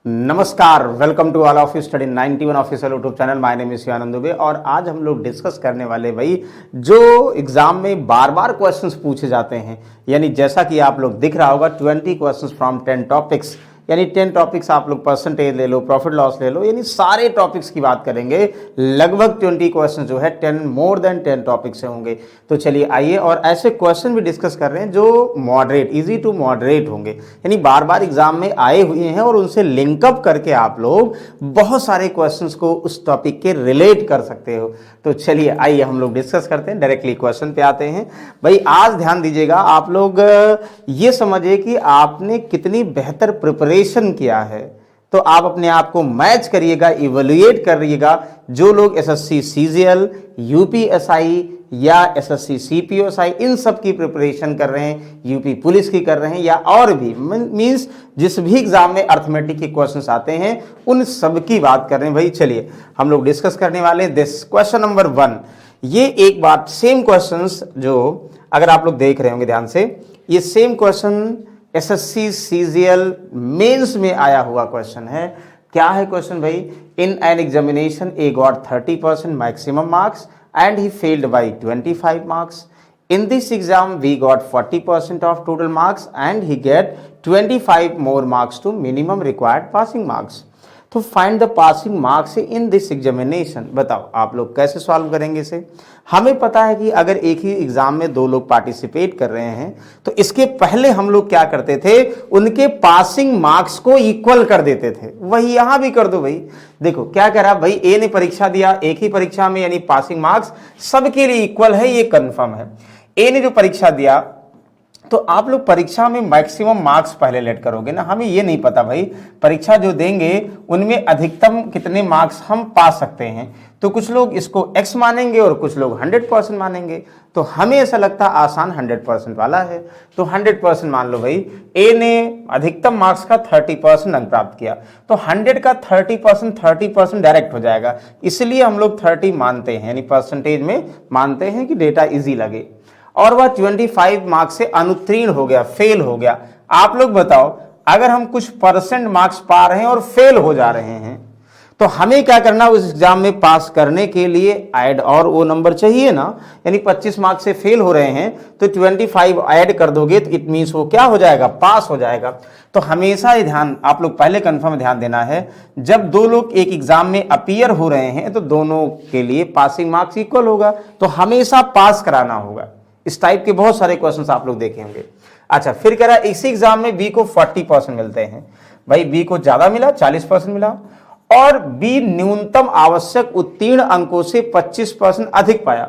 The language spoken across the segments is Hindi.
नमस्कार, welcome to all of you study 91 official YouTube channel. My name is Shivanand Dubey और आज हम लोग डिस्कस करने वाले भाई जो एग्जाम में बार बार क्वेश्चंस पूछे जाते हैं, यानी जैसा कि आप लोग दिख रहा होगा 20 क्वेश्चंस फ्रॉम 10 टॉपिक्स, यानी 10 टॉपिक्स आप लोग परसेंटेज ले लो, प्रॉफिट लॉस ले लो, यानी सारे टॉपिक्स की बात करेंगे। लगभग 20 क्वेश्चन जो है 10 मोर देन 10 टॉपिक्स से होंगे। तो चलिए आइए, और ऐसे क्वेश्चन भी डिस्कस कर रहे हैं जो मॉडरेट, इजी टू मॉडरेट होंगे, यानी बार बार एग्जाम में आए हुए हैं और उनसे लिंकअप करके आप लोग बहुत सारे क्वेश्चंस को उस टॉपिक के रिलेट कर सकते हो। तो चलिए आइए हम लोग डिस्कस करते हैं, डायरेक्टली क्वेश्चन पे आते हैं। भाई आज ध्यान दीजिएगा, आप लोग ये समझिए कि आपने कितनी बेहतर प्रिपरेशन किया है, तो आप अपने आप को मैच करिएगा, इवैल्यूएट करिएगा। जो लोग एसएससी सीजीएल, यूपीएसआई या एसएससी सीपीओएसआई इन सब की प्रिपरेशन कर रहे हैं, यूपी पुलिस की कर रहे हैं, या और भी मींस जिस भी एग्जाम में अर्थमेटिक के क्वेश्चंस आते हैं उन सब की बात कर रहे हैं। भाई चलिए हम लोग डिस्कस करने वाले हैं दिस क्वेश्चन नंबर 1। ये एक बात, सेम क्वेश्चंस जो अगर आप लोग देख रहे होंगे ध्यान से, ये same question SSC CGL mains में आया हुआ क्वेश्चन है। क्या है क्वेश्चन भाई? In an examination A got 30% maximum marks and he failed by 25 marks. In this exam we got 40% of total marks and he get 25 more marks to minimum required passing marks. तो find the passing marks in this examination. बताओ आप लोग कैसे सॉल्व करेंगे इसे? हमें पता है कि अगर एक ही एग्जाम में दो लोग पार्टिसिपेट कर रहे हैं तो इसके पहले हम लोग क्या करते थे, उनके पासिंग मार्क्स को इक्वल कर देते थे। वही यहां भी कर दो भाई। देखो क्या कह रहा, भाई ए ने परीक्षा दिया एक ही परीक्षा में, यानी पासिंग मार्क्स सबके लिए इक्वल है, ये कंफर्म है। ए ने जो परीक्षा दिया तो आप लोग परीक्षा में मैक्सिमम मार्क्स पहले लेट करोगे ना। हमें ये नहीं पता भाई परीक्षा जो देंगे उनमें अधिकतम कितने मार्क्स हम पा सकते हैं, तो कुछ लोग इसको x मानेंगे और कुछ लोग 100% मानेंगे। तो हमें ऐसा लगता है आसान 100% वाला है, तो 100% मान लो भाई। ए ने अधिकतम मार्क्स का 30% अंक प्राप्त किया, तो 100 का 30% डायरेक्ट हो जाएगा, इसलिए हम लोग 30 मानते हैं, यानी परसेंटेज में मानते हैं कि डेटा इजी लगे। और वह 25 मार्क्स से अनुत्तीर्ण हो गया, फेल हो गया। आप लोग बताओ, अगर हम कुछ परसेंट मार्क्स पा रहे हैं और फेल हो जा रहे हैं तो हमें क्या करना, उस एग्जाम में पास करने के लिए ऐड और वो नंबर चाहिए ना। यानी 25 मार्क्स से फेल हो रहे हैं तो 25 ऐड कर दोगे तो इट मीन्स वो क्या हो जाएगा, पास हो जाएगा। तो हमेशा ये ध्यान आप लोग पहले कंफर्म ध्यान देना है, जब दो लोग एक एग्जाम में अपीयर हो रहे हैं तो दोनों के लिए पासिंग मार्क्स इक्वल होगा, तो हमेशा पास कराना होगा। इस टाइप के बहुत सारे क्वेश्चंस आप लोग देखे होंगे। अच्छा, फिर कह रहा है इसी एग्जाम में बी को 40% मिलते हैं। भाई बी को ज्यादा मिला, 40% मिला, और बी न्यूनतम आवश्यक उत्तीर्ण अंकों से 25% अधिक पाया।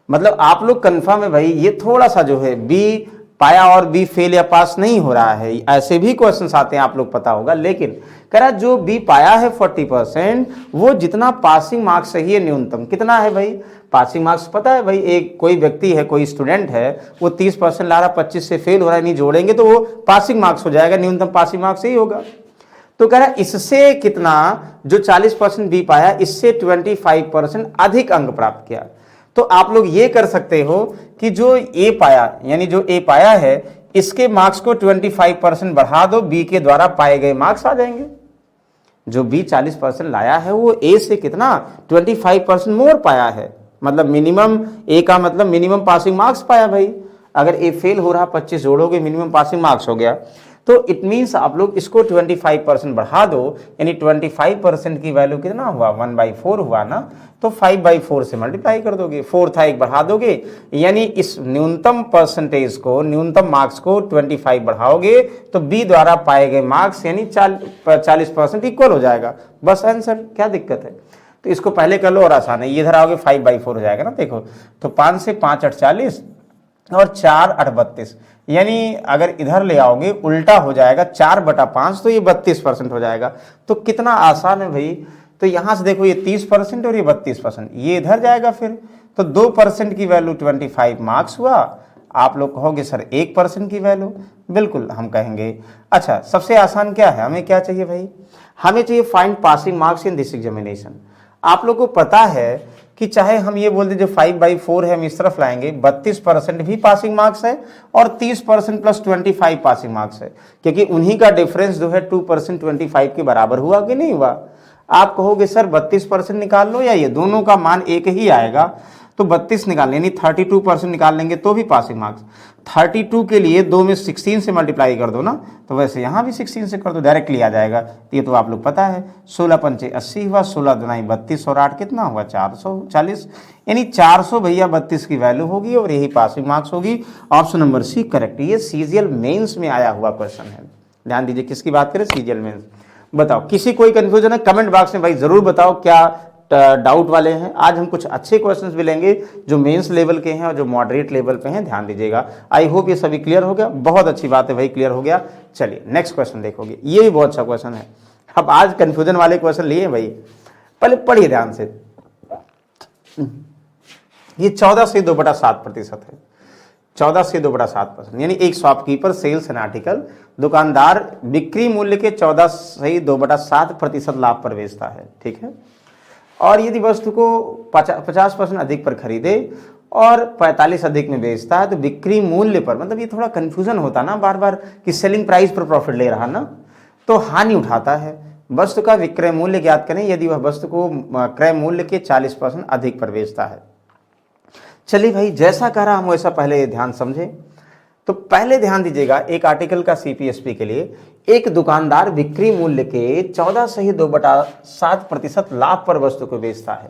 मतलब आप लोग कंफर्म है भाई, ये थोड़ा सा जो है बी पाया और बी फेल या पास नहीं हो रहा है, ऐसे भी क्वेश्चंस आते हैं, आप लोग पता होगा। लेकिन कह रहा जो बी पाया है 40%, वो जितना पासिंग मार्क्स चाहिए न्यूनतम कितना है भाई? पासिंग मार्क्स पता है भाई, एक कोई व्यक्ति है, कोई स्टूडेंट है, वो 30% ला रहा, 25 से फेल हो रहा है, नहीं जोड़ेंगे तो वो पासिंग मार्क्स हो जाएगा, न्यूनतम पासिंग मार्क्स ही होगा। तो कह रहा इससे कितना, जो 40% बी पाया, इससे 25% अधिक अंक प्राप्त किया। तो आप लोग ये कर सकते हो कि जो ए पाया, यानी जो ए पाया है, इसके मार्क्स को 25% बढ़ा दो, बी के द्वारा पाए गए मार्क्स आ जाएंगे। जो बी 40% लाया है वो ए से कितना 25% मोर पाया है, मतलब मिनिमम ए का मतलब मिनिमम पासिंग मार्क्स पाया भाई। अगर ए फेल हो रहा 25 जोड़ोगे मिनिमम पासिंग मार्क्स हो गया, तो इट मीन्स आप लोग इसको 25% बढ़ा दो, यानी 25% की वैल्यू कितना हुआ, 1/4 हुआ ना, तो 5/4 से मल्टीप्लाई कर दोगे, 4 था एक बढ़ा दोगे, यानी इस न्यूनतम परसेंटेज को, न्यूनतम मार्क्स को 25 बढ़ाओगे तो बी द्वारा पाए गए मार्क्स यानी 40% इक्वल हो जाएगा। बस आंसर, क्या दिक्कत है? तो इसको पहले कर लो और आसान है, ये इधर आओगे 5/4 हो जाएगा ना। देखो तो 5 से 5 8 40 और 4 8 32, यानी अगर इधर ले आओगे उल्टा हो जाएगा 4/5, तो ये 32% हो जाएगा। तो कितना आसान है भाई। तो यहां से देखो ये 30% और ये 32%, ये इधर जाएगा, फिर तो 2% की वैल्यू 25 मार्क्स हुआ। आप लोग कहोगे सर 1% की वैल्यू, बिल्कुल हम कहेंगे। अच्छा, सबसे आसान क्या है, हमें क्या चाहिए भाई? हमें चाहिए find passing marks in this examination. आप लोग को पता है कि चाहे हम ये बोल दें जो 5/4 है हम इस तरफ लाएंगे, 32% भी पासिंग मार्क्स है और 30% प्लस 25 पासिंग मार्क्स है, क्योंकि उन्हीं का डिफरेंस जो है 2% 25 के बराबर हुआ कि नहीं हुआ। आप कहोगे सर 32% निकाल लो या ये दोनों का मान एक ही आएगा, तो 32 निकाल यानी 32% निकाल लेंगे तो भी पासिंग मार्क्स। 32 के लिए 2 में 16 से मल्टीप्लाई कर दो ना, तो वैसे यहाँ भी 16 से कर दो, डायरेक्टली आ जाएगा। ये तो आप लोग पता है, 16 पंचे 80 हुआ, 16 दुनाई 32 और 8 कितना हुआ 440, यानी 400 भैया 32 की वैल्यू होगी और यही पासिंग मार्क्स होगी। Option number C correct. ये सीजीएल मेंस में आया हुआ क्वेश्चन है। ध्यान दीजिए, किसकी बात करें, सीजीएल मेंस। बताओ किसी कोई कंफ्यूजन है कमेंट बॉक्स में भाई जरूर बताओ, क्या डाउट वाले हैं। आज हम कुछ अच्छे क्वेश्चंस भी लेंगे जो मेंस लेवल के हैं और जो मॉडरेट लेवल पे हैं, ध्यान दीजिएगा। आई होप ये सभी क्लियर हो गया, बहुत अच्छी बात है भाई, क्लियर हो गया। चलिए नेक्स्ट क्वेश्चन देखोगे, ये भी बहुत अच्छा क्वेश्चन है। अब आज कंफ्यूजन वाले क्वेश्चन लिए भाई, पहले पढ़िए ध्यान से। ये 14 से 2/7% है, 14 से 2/7%, यानी एक शॉपकीपर सेल्स एन आर्टिकल, दुकानदार बिक्री मूल्य के 14 से 2/7% लाभ पर बेचता है, ठीक है। और यदि वस्तु को 50% अधिक पर खरीदे और 45 अधिक में बेचता है, तो बिक्री मूल्य पर, मतलब ये थोड़ा कंफ्यूजन होता ना बार बार कि सेलिंग प्राइस पर प्रॉफिट ले रहा ना, तो हानि उठाता है। वस्तु का विक्रय मूल्य ज्ञात करें यदि वह वस्तु को क्रय मूल्य के 40% अधिक पर बेचता है। चलिए भाई, जैसा कह रहा हम वैसा पहले ध्यान समझे। तो पहले ध्यान दीजिएगा, एक आर्टिकल का सीपीएसपी के लिए एक दुकानदार बिक्री मूल्य के 14 से ही 2/7% लाभ पर वस्तु को बेचता है।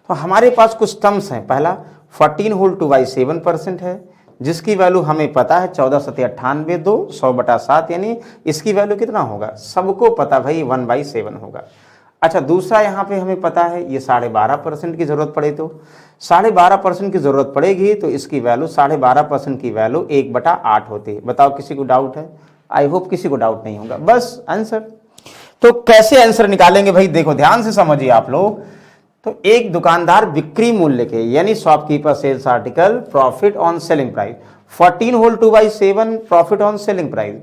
तो हमारे पास कुछ टर्म्स हैं। पहला 14 होल 2/7% है, जिसकी वैल्यू हमें पता है 14 सत्ते 98, 2 100/7, यानी इसकी वैल्यू कितना होगा, सबको पता भाई 1/7 होगा। अच्छा, दूसरा यहाँ पे हमें पता है ये 12.5% की जरूरत पड़े, तो 12.5% की जरूरत पड़ेगी, तो इसकी वैल्यू 12.5% की वैल्यू 1/8 होती है। बताओ किसी को डाउट है? आई होप किसी को डाउट नहीं होगा। बस आंसर। तो कैसे आंसर निकालेंगे भाई, देखो ध्यान से समझिए आप लोग। तो एक दुकानदार बिक्री मूल्य के, यानी shopkeeper sells article profit on selling price, 14 whole 2/7 profit on selling price,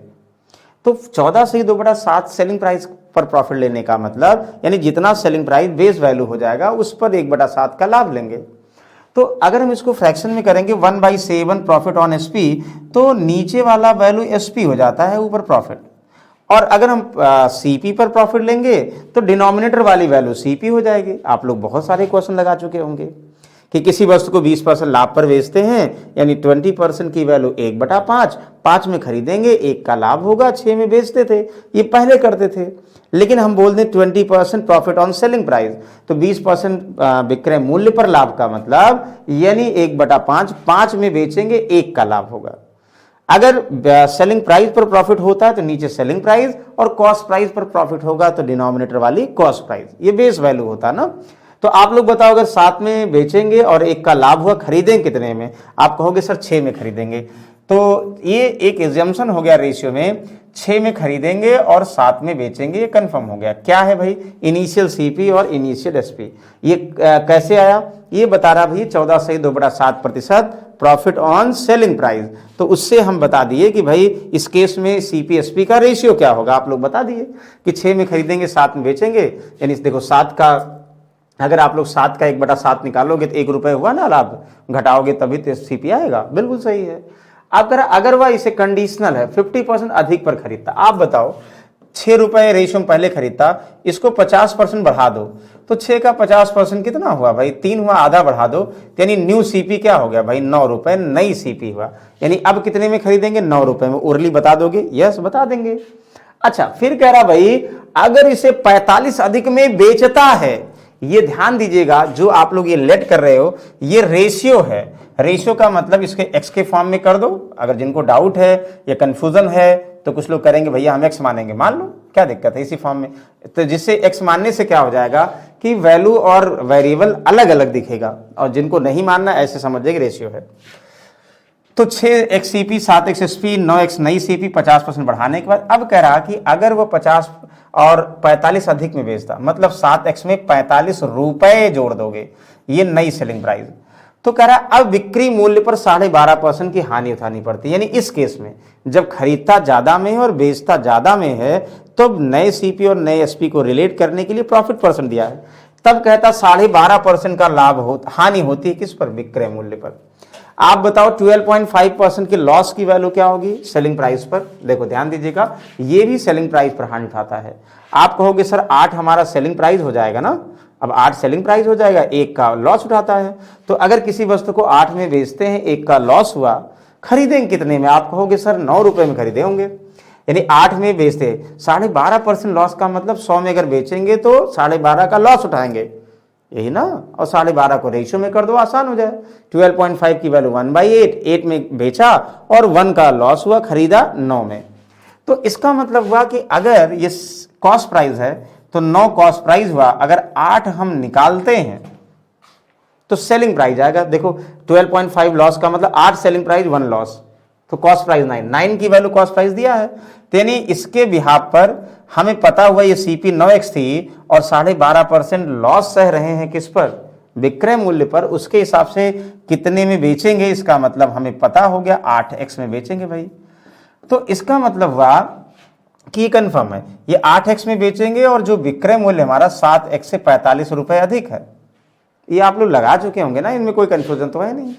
तो 14 से 2/7 सेलिंग प्राइस पर प्रॉफिट लेने का मतलब, यानी जितना सेलिंग प्राइस बेस वैल्यू हो जाएगा उस पर 1/7 का लाभ लेंगे। तो अगर हम इसको फ्रैक्शन में करेंगे 1/7 प्रॉफिट ऑन एसपी, तो नीचे वाला वैल्यू एसपी हो जाता है, ऊपर प्रॉफिट। और अगर हम सीपी पर प्रॉफिट लेंगे तो डिनोमिनेटर वाली वैल्यू सीपी हो जाएगी। आप लोग बहुत सारे क्वेश्चन लगा चुके होंगे कि किसी वस्तु को 20% लाभ पर बेचते हैं, यानी 20% की वैल्यू 1/5, 5 में खरीदेंगे, 1 का लाभ होगा, 6 में बेचते थे, ये पहले करते थे। लेकिन हम बोल दें 20% प्रॉफिट ऑन सेलिंग प्राइस, तो 20% विक्रय मूल्य पर लाभ का मतलब, यानी 1/5, 5 में बेचेंगे, 1 का लाभ होगा। अगर सेलिंग प्राइस पर प्रॉफिट होता है तो नीचे सेलिंग प्राइस, और कॉस्ट प्राइस पर प्रॉफिट होगा तो डिनोमिनेटर वाली कॉस्ट प्राइस, ये बेस वैल्यू होता ना। तो आप लोग बताओ, अगर 7 में बेचेंगे और 1 का लाभ हुआ, खरीदेंगे कितने में? आप कहोगे सर 6 में खरीदेंगे। तो ये एक एग्जाम्पशन हो गया रेशियो में, 6 में खरीदेंगे और 7 में बेचेंगे, ये कंफर्म हो गया। क्या है भाई? इनिशियल सीपी और इनिशियल एसपी। ये कैसे आया? ये बता रहा भाई 14 से 2/7% प्रॉफिट ऑन सेलिंग प्राइस। तो उससे हम बता दिए कि भाई इस केस में सीपी एसपी का रेशियो क्या होगा, आप लोग बता दिए कि 6 में खरीदेंगे, 7 में बेचेंगे। यानी देखो 7 का, अगर आप लोग 7 का 1/7 निकालोगे तो 1 रुपये हुआ ना लाभ, घटाओगे तभी तो सीपी आएगा। बिल्कुल सही है। अगर वह इसे कंडीशनल है, 50% अधिक पर खरीदता, आप बताओ 6 रुपये रेशियो में पहले खरीदता, इसको 50% बढ़ा दो, तो 6 का 50% कितना हुआ भाई? 3 हुआ, आधा बढ़ा दो, यानी न्यू सीपी क्या हो गया भाई? 9 रुपये नई सीपी हुआ। यानी अब कितने में खरीदेंगे? 9 रुपये में। उर्ली बता दोगे? यस बता देंगे। अच्छा, फिर कह रहा भाई अगर इसे 45 अधिक में बेचता है, ये ध्यान दीजिएगा, जो आप लोग ये लेट कर रहे हो ये रेशियो है। रेशियो का मतलब इसके एक्स के फॉर्म में कर दो। अगर जिनको डाउट है या कंफ्यूजन है तो कुछ लोग करेंगे भैया हम एक्स मानेंगे, मान लो, क्या दिक्कत है इसी फॉर्म में। तो जिससे एक्स मानने से क्या हो जाएगा कि वैल्यू और वेरिएबल अलग अलग दिखेगा, और जिनको नहीं मानना ऐसे समझिए कि रेशियो है। तो 6x CP, 7x SP, 9x नई सीपी, 50% बढ़ाने के बाद अब कह रहा कि अगर वो 50 और 45 अधिक में बेचता, मतलब 7x में 45 रुपए जोड़ दोगे, ये नई सेलिंग प्राइस। तो कह रहा अब बिक्री मूल्य पर 12.5% की हानि उठानी पड़ती है। यानी इस केस में जब खरीदता ज्यादा में है और बेचता ज्यादा में है, तो नए सीपी और नए एसपी को रिलेट करने के लिए प्रॉफिट परसेंट दिया है। तब कहता 12.5% का लाभ हो, हानि होती है किस पर, विक्रय मूल्य पर। आप बताओ 12.5% की लॉस की वैल्यू क्या होगी, सेलिंग प्राइस पर। देखो ध्यान दीजिएगा, ये भी सेलिंग प्राइस पर हानि उठाता है। आप कहोगे सर 8 हमारा सेलिंग प्राइस हो जाएगा ना, अब 8 सेलिंग प्राइस हो जाएगा, 1 का लॉस उठाता है। तो अगर किसी वस्तु को 8 में बेचते हैं, 1 का लॉस हुआ, खरीदेंगे कितने में, आप कहोगे सर 9 रुपए में खरीदे होंगे, यानी 8 में बेचते, 12.5% लॉस का मतलब 100 में अगर बेचेंगे तो 12.5 का लॉस उठाएंगे, यही ना। और 12.5 को रेशियो में कर दो, आसान हो जाए। 12.5 की वैल्यू 1/8, 8 में बेचा और 1 का लॉस हुआ, खरीदा 9 में। तो इसका मतलब हुआ कि अगर ये कॉस्ट प्राइस है तो 9 कॉस्ट प्राइस हुआ, अगर 8 हम निकालते हैं तो सेलिंग प्राइस आएगा। देखो 12.5 लॉस का मतलब 8 सेलिंग प्राइस 1 लॉस, तो कॉस्ट प्राइस 9 की वैल्यू कॉस्ट प्राइस दिया है। यानी इसके बिहाफ पर हमें पता हुआ ये सीपी 9x थी और 12.5% लॉस सह रहे हैं किस पर, विक्रय मूल्य पर। उसके हिसाब से कितने में बेचेंगे, इसका मतलब हमें पता हो गया 8x में बेचेंगे भाई। तो इसका मतलब हुआ कि कंफर्म है ये 8x में बेचेंगे और जो विक्रय मूल्य हमारा 7x से 45 रुपए अधिक है। ये आप लोग लगा चुके होंगे ना, इनमें कोई कंफ्यूजन तो है नहीं।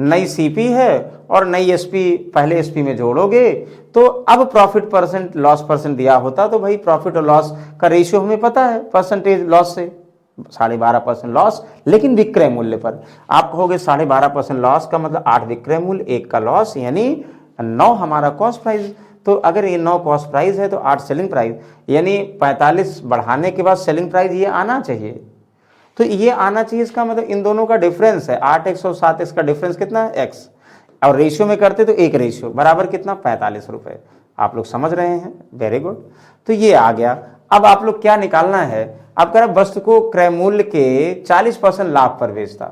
नई सीपी है और नई एसपी पहले एसपी में जोड़ोगे तो अब प्रॉफिट परसेंट लॉस परसेंट दिया होता तो भाई प्रॉफिट और लॉस का रेशियो हमें पता है, परसेंटेज लॉस से 12.5% लॉस, लेकिन विक्रय मूल्य पर। आप कहोगे 12.5% लॉस का मतलब 8 विक्रय मूल्य, 1 का लॉस, यानी 9 हमारा कॉस्ट प्राइस। तो अगर ये 9 कॉस्ट प्राइस है तो 8 सेलिंग प्राइस, यानी 45 बढ़ाने के बाद सेलिंग प्राइस ये आना चाहिए। तो ये आना चाहिए, इसका मतलब इन दोनों का डिफरेंस है 8x और 7x का डिफरेंस कितना है, x, और रेशियो में करते तो 1 रेशियो बराबर कितना, 45 रुपए। आप लोग समझ रहे हैं, वेरी गुड। तो ये आ गया। अब आप लोग क्या निकालना है, आप कह रहे वस्तु को क्रय मूल्य के 40% लाभ पर बेचता,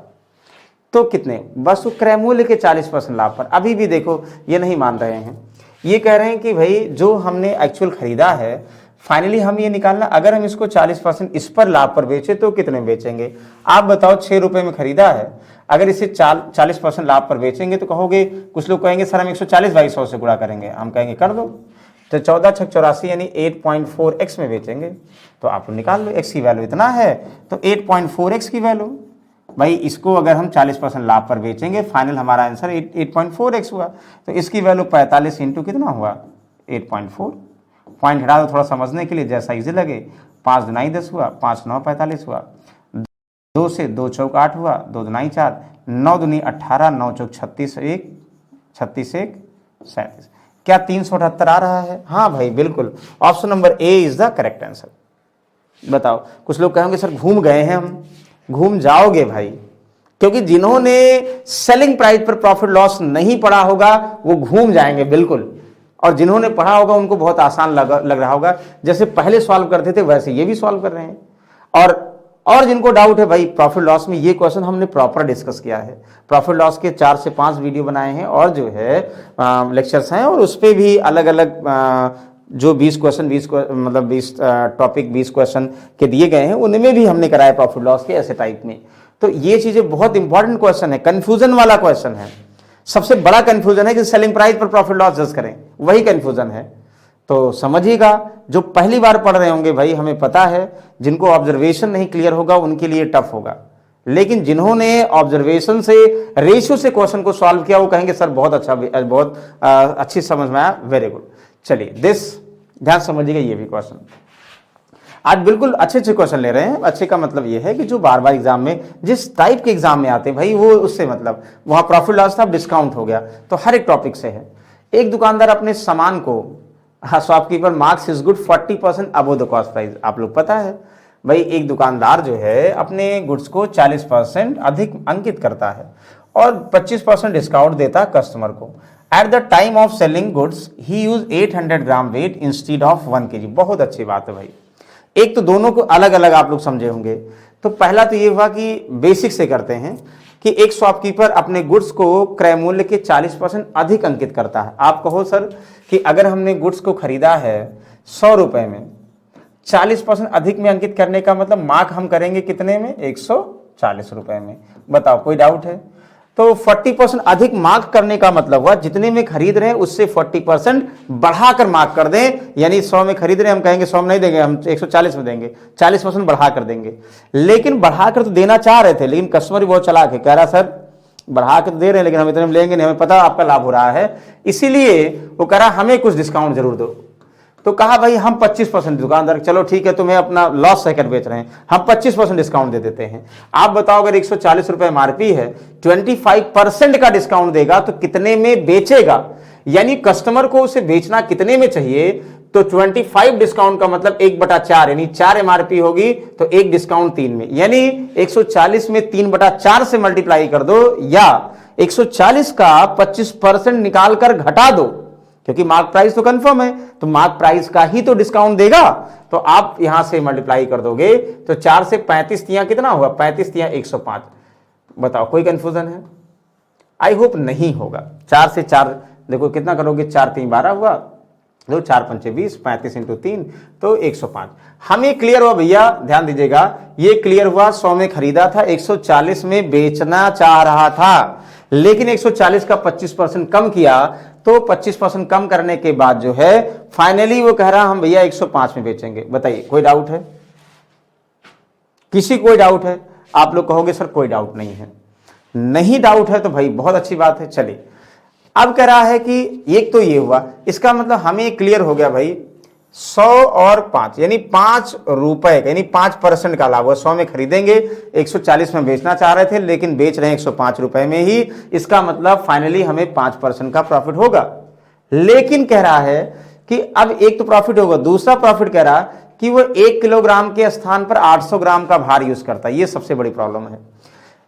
तो कितने, वस्तु क्रय मूल्य के 40% लाभ पर। अभी भी देखो ये नहीं मान रहे हैं, ये कह रहे हैं कि भाई जो हमने एक्चुअल खरीदा है, फाइनली हम ये निकालना, अगर हम इसको 40% इस पर लाभ पर बेचे तो कितने बेचेंगे। आप बताओ 6 रुपए में खरीदा है, अगर इसे 40% लाभ पर बेचेंगे तो कहोगे, कुछ लोग कहेंगे सर हम 140/100 से गुणा करेंगे, हम कहेंगे कर दो, तो 14 छक 84 यानी 8.4x में बेचेंगे। तो आप निकाल लो, x की वैल्यू इतना है तो 8.4x की वैल्यू, भाई इसको अगर हम 40% लाभ पर बेचेंगे, फाइनल हमारा आंसर 8.4x हुआ। तो इसकी वैल्यू 45 इंटू कितना हुआ, 8.4। पॉइंट हटा दो थोड़ा समझने के लिए, जैसा इजी लगे। 5 दूनी 10 हुआ, 5 9 45 हुआ, 2 से 2 चौक 8 हुआ, 2 दूनी 4, 9 दूनी 18, 9 चौक 36, 1 36 1 37। क्या 378 आ रहा है? हाँ भाई बिल्कुल, option number A is the correct answer. बताओ, कुछ लोग कहेंगे सर घूम गए हैं हम, घूम जाओगे भाई, क्योंकि जिन्होंने सेलिंग प्राइस पर प्रॉफिट लॉस नहीं पढ़ा होगा वो घूम जाएंगे बिल्कुल, और जिन्होंने पढ़ा होगा उनको बहुत आसान लग रहा होगा। जैसे पहले सॉल्व करते थे वैसे ये भी सॉल्व कर रहे हैं। और जिनको डाउट है भाई प्रॉफिट लॉस में, ये क्वेश्चन हमने प्रॉपर डिस्कस किया है। प्रॉफिट लॉस के 4 से 5 वीडियो बनाए हैं और जो है लेक्चर्स हैं, और उस पर भी अलग अलग जो 20 क्वेश्चन 20 मतलब 20 टॉपिक 20 क्वेश्चन के दिए गए हैं, उनमें भी हमने कराया प्रॉफिट लॉस के ऐसे टाइप में। तो ये चीजें बहुत इंपॉर्टेंट क्वेश्चन है, कंफ्यूजन वाला क्वेश्चन है। सबसे बड़ा कंफ्यूजन है कि सेलिंग प्राइस पर प्रॉफिट लॉस जज करें, वही कंफ्यूजन है। तो समझिएगा, जो पहली बार पढ़ रहे होंगे भाई हमें पता है, जिनको ऑब्जर्वेशन नहीं क्लियर होगा उनके लिए टफ होगा, लेकिन जिन्होंने ऑब्जर्वेशन से रेशियो से क्वेश्चन को सॉल्व किया वो कहेंगे सर बहुत अच्छा, बहुत अच्छी समझ में आया, वेरी गुड। चलिए दिस ध्यान समझिएगा, ये भी क्वेश्चन आज बिल्कुल अच्छे क्वेश्चन ले रहे हैं। अच्छे का मतलब ये है कि जो बार बार एग्जाम में जिस टाइप के एग्जाम में आते हैं भाई, वो उससे मतलब वहां प्रॉफिट लॉस था, डिस्काउंट हो गया, तो हर एक टॉपिक से है। एक दुकानदार अपने सामान को, shopkeeper marks is good 40% above the cost price. आप लोग पता है भाई, एक दुकानदार जो है अपने गुड्स को 40% अधिक अंकित करता है और 25% डिस्काउंट देता है कस्टमर को। At the time of selling goods he use 800 gram weight instead of 1 kg। बहुत अच्छी बात है भाई। एक तो दोनों को अलग अलग आप लोग समझे होंगे। तो पहला तो ये हुआ कि बेसिक से करते हैं कि एक शॉपकीपर अपने गुड्स को क्रय मूल्य के 40% अधिक अंकित करता है। आप कहो सर कि अगर हमने गुड्स को खरीदा है 100 रुपए में, 40% अधिक में अंकित करने का मतलब मार्क हम करेंगे कितने में, 140 रुपए में। बताओ कोई डाउट है? तो 40% अधिक मार्क करने का मतलब हुआ जितने में खरीद रहे हैं उससे 40% बढ़ाकर मार्क कर दें, यानी 100 में खरीद रहे हैं, हम कहेंगे 100 में नहीं देंगे, हम 140 में देंगे, 40% बढ़ा कर देंगे। लेकिन बढ़ाकर तो देना चाह रहे थे, लेकिन कस्टमर भी बहुत चालाक है, कह रहा सर बढ़ा के तो दे रहे हैं लेकिन हम इतने में लेंगे नहीं, हमें पता आपका लाभ हो रहा है, इसीलिए वो कह रहा हमें कुछ डिस्काउंट जरूर दो। तो कहा भाई हम 25%, दुकानदार चलो ठीक है तुम्हें अपना लॉस सहकर बेच रहे हैं, हम 25% डिस्काउंट दे देते हैं। आप बताओ अगर 140 रुपए एमआरपी है, 25% का डिस्काउंट देगा तो कितने में बेचेगा, यानी कस्टमर को उसे बेचना कितने में चाहिए, तो 25 डिस्काउंट का मतलब 1/4, यानी 4 एमआरपी होगी तो 1 डिस्काउंट 3 में, यानी 140 में 3/4 से मल्टीप्लाई कर दो, या 140 का 25% निकाल कर घटा दो, क्योंकि मार्क प्राइस तो कंफर्म है, तो मार्क प्राइस का ही तो डिस्काउंट देगा, तो आप यहां से मल्टीप्लाई कर दोगे तो 4 से 35 तिया कितना होगा, 35 तिया 105। बताओ कोई कंफ्यूजन है? आई होप नहीं होगा। 4 से 4 देखो कितना करोगे, 4 3 12 हुआ, दो 4 5 20, 35 इंटू 3 तो 105। हमें क्लियर हुआ भैया, ध्यान दीजिएगा, ये क्लियर हुआ 100 में खरीदा था, 140 में बेचना चाह रहा था, लेकिन 140 का 25% कम किया, तो 25% कम करने के बाद जो है फाइनली वो कह रहा हम भैया 105 में बेचेंगे। बताइए कोई डाउट है? किसी कोई डाउट है? आप लोग कहोगे सर कोई डाउट नहीं है। नहीं डाउट है तो भाई बहुत अच्छी बात है। चलिए अब कह रहा है कि एक तो ये हुआ, इसका मतलब हमें क्लियर हो गया भाई 100 और 5 यानी 5 रुपए, यानी 5% का लाभ हुआ। 100 में खरीदेंगे, 140 में बेचना चाह रहे थे लेकिन बेच रहे हैं 105 रुपए में ही, इसका मतलब फाइनली हमें 5% का प्रॉफिट होगा। लेकिन कह रहा है कि अब एक तो प्रॉफिट होगा, दूसरा प्रॉफिट कह रहा कि वो 1 किलोग्राम के स्थान पर 800 ग्राम का भार यूज करता है। ये सबसे बड़ी प्रॉब्लम है।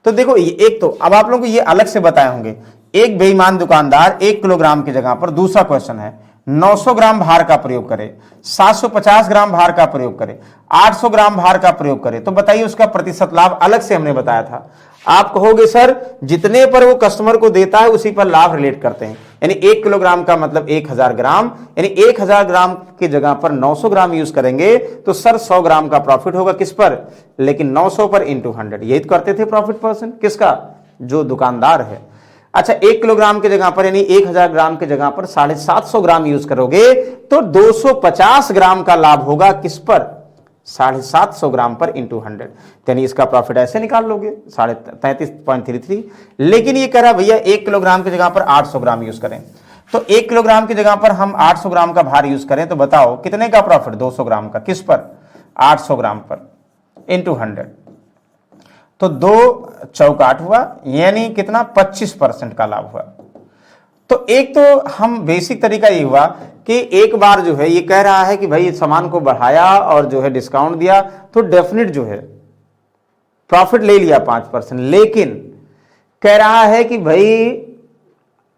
तो देखो एक तो अब आप लोगों को ये अलग से बताए होंगे, एक बेईमान दुकानदार 1 किलोग्राम की जगह पर, दूसरा क्वेश्चन है 900 ग्राम भार का प्रयोग करे, 750 ग्राम भार का प्रयोग करे, 800 ग्राम भार का प्रयोग करे, तो बताइए उसका प्रतिशत लाभ अलग से हमने बताया था। आप कहोगे सर जितने पर वो कस्टमर को देता है उसी पर लाभ रिलेट करते हैं, यानी 1 किलोग्राम का मतलब 1000 ग्राम, यानी 1000 ग्राम की जगह पर 900 ग्राम यूज करेंगे तो सर 100 ग्राम का प्रॉफिट होगा। किस पर? लेकिन 900 पर इंटू 100, यही तो करते थे प्रॉफिट पर्सन, किसका? जो दुकानदार है। अच्छा 1 किलोग्राम की जगह पर यानी 1000 ग्राम की जगह पर 750 ग्राम यूज करोगे तो 250 ग्राम का लाभ होगा। किस पर? 750 ग्राम पर इंटू 100, यानी इसका प्रॉफिट ऐसे निकाल लोगे 33.33। लेकिन ये कह रहा भैया 1 किलोग्राम की जगह पर 800 ग्राम यूज करें, तो 1 किलोग्राम की जगह पर हम 800 ग्राम का भार यूज करें तो बताओ कितने का प्रॉफिट? 200 ग्राम का। किस पर? 800 ग्राम पर इंटू 100, तो 2 चौक 8 हुआ, यानी कितना? 25% का लाभ हुआ। तो एक तो हम बेसिक तरीका ये हुआ कि एक बार जो है ये कह रहा है कि भाई सामान को बढ़ाया और जो है डिस्काउंट दिया तो डेफिनेट जो है प्रॉफिट ले लिया 5%, लेकिन कह रहा है कि भाई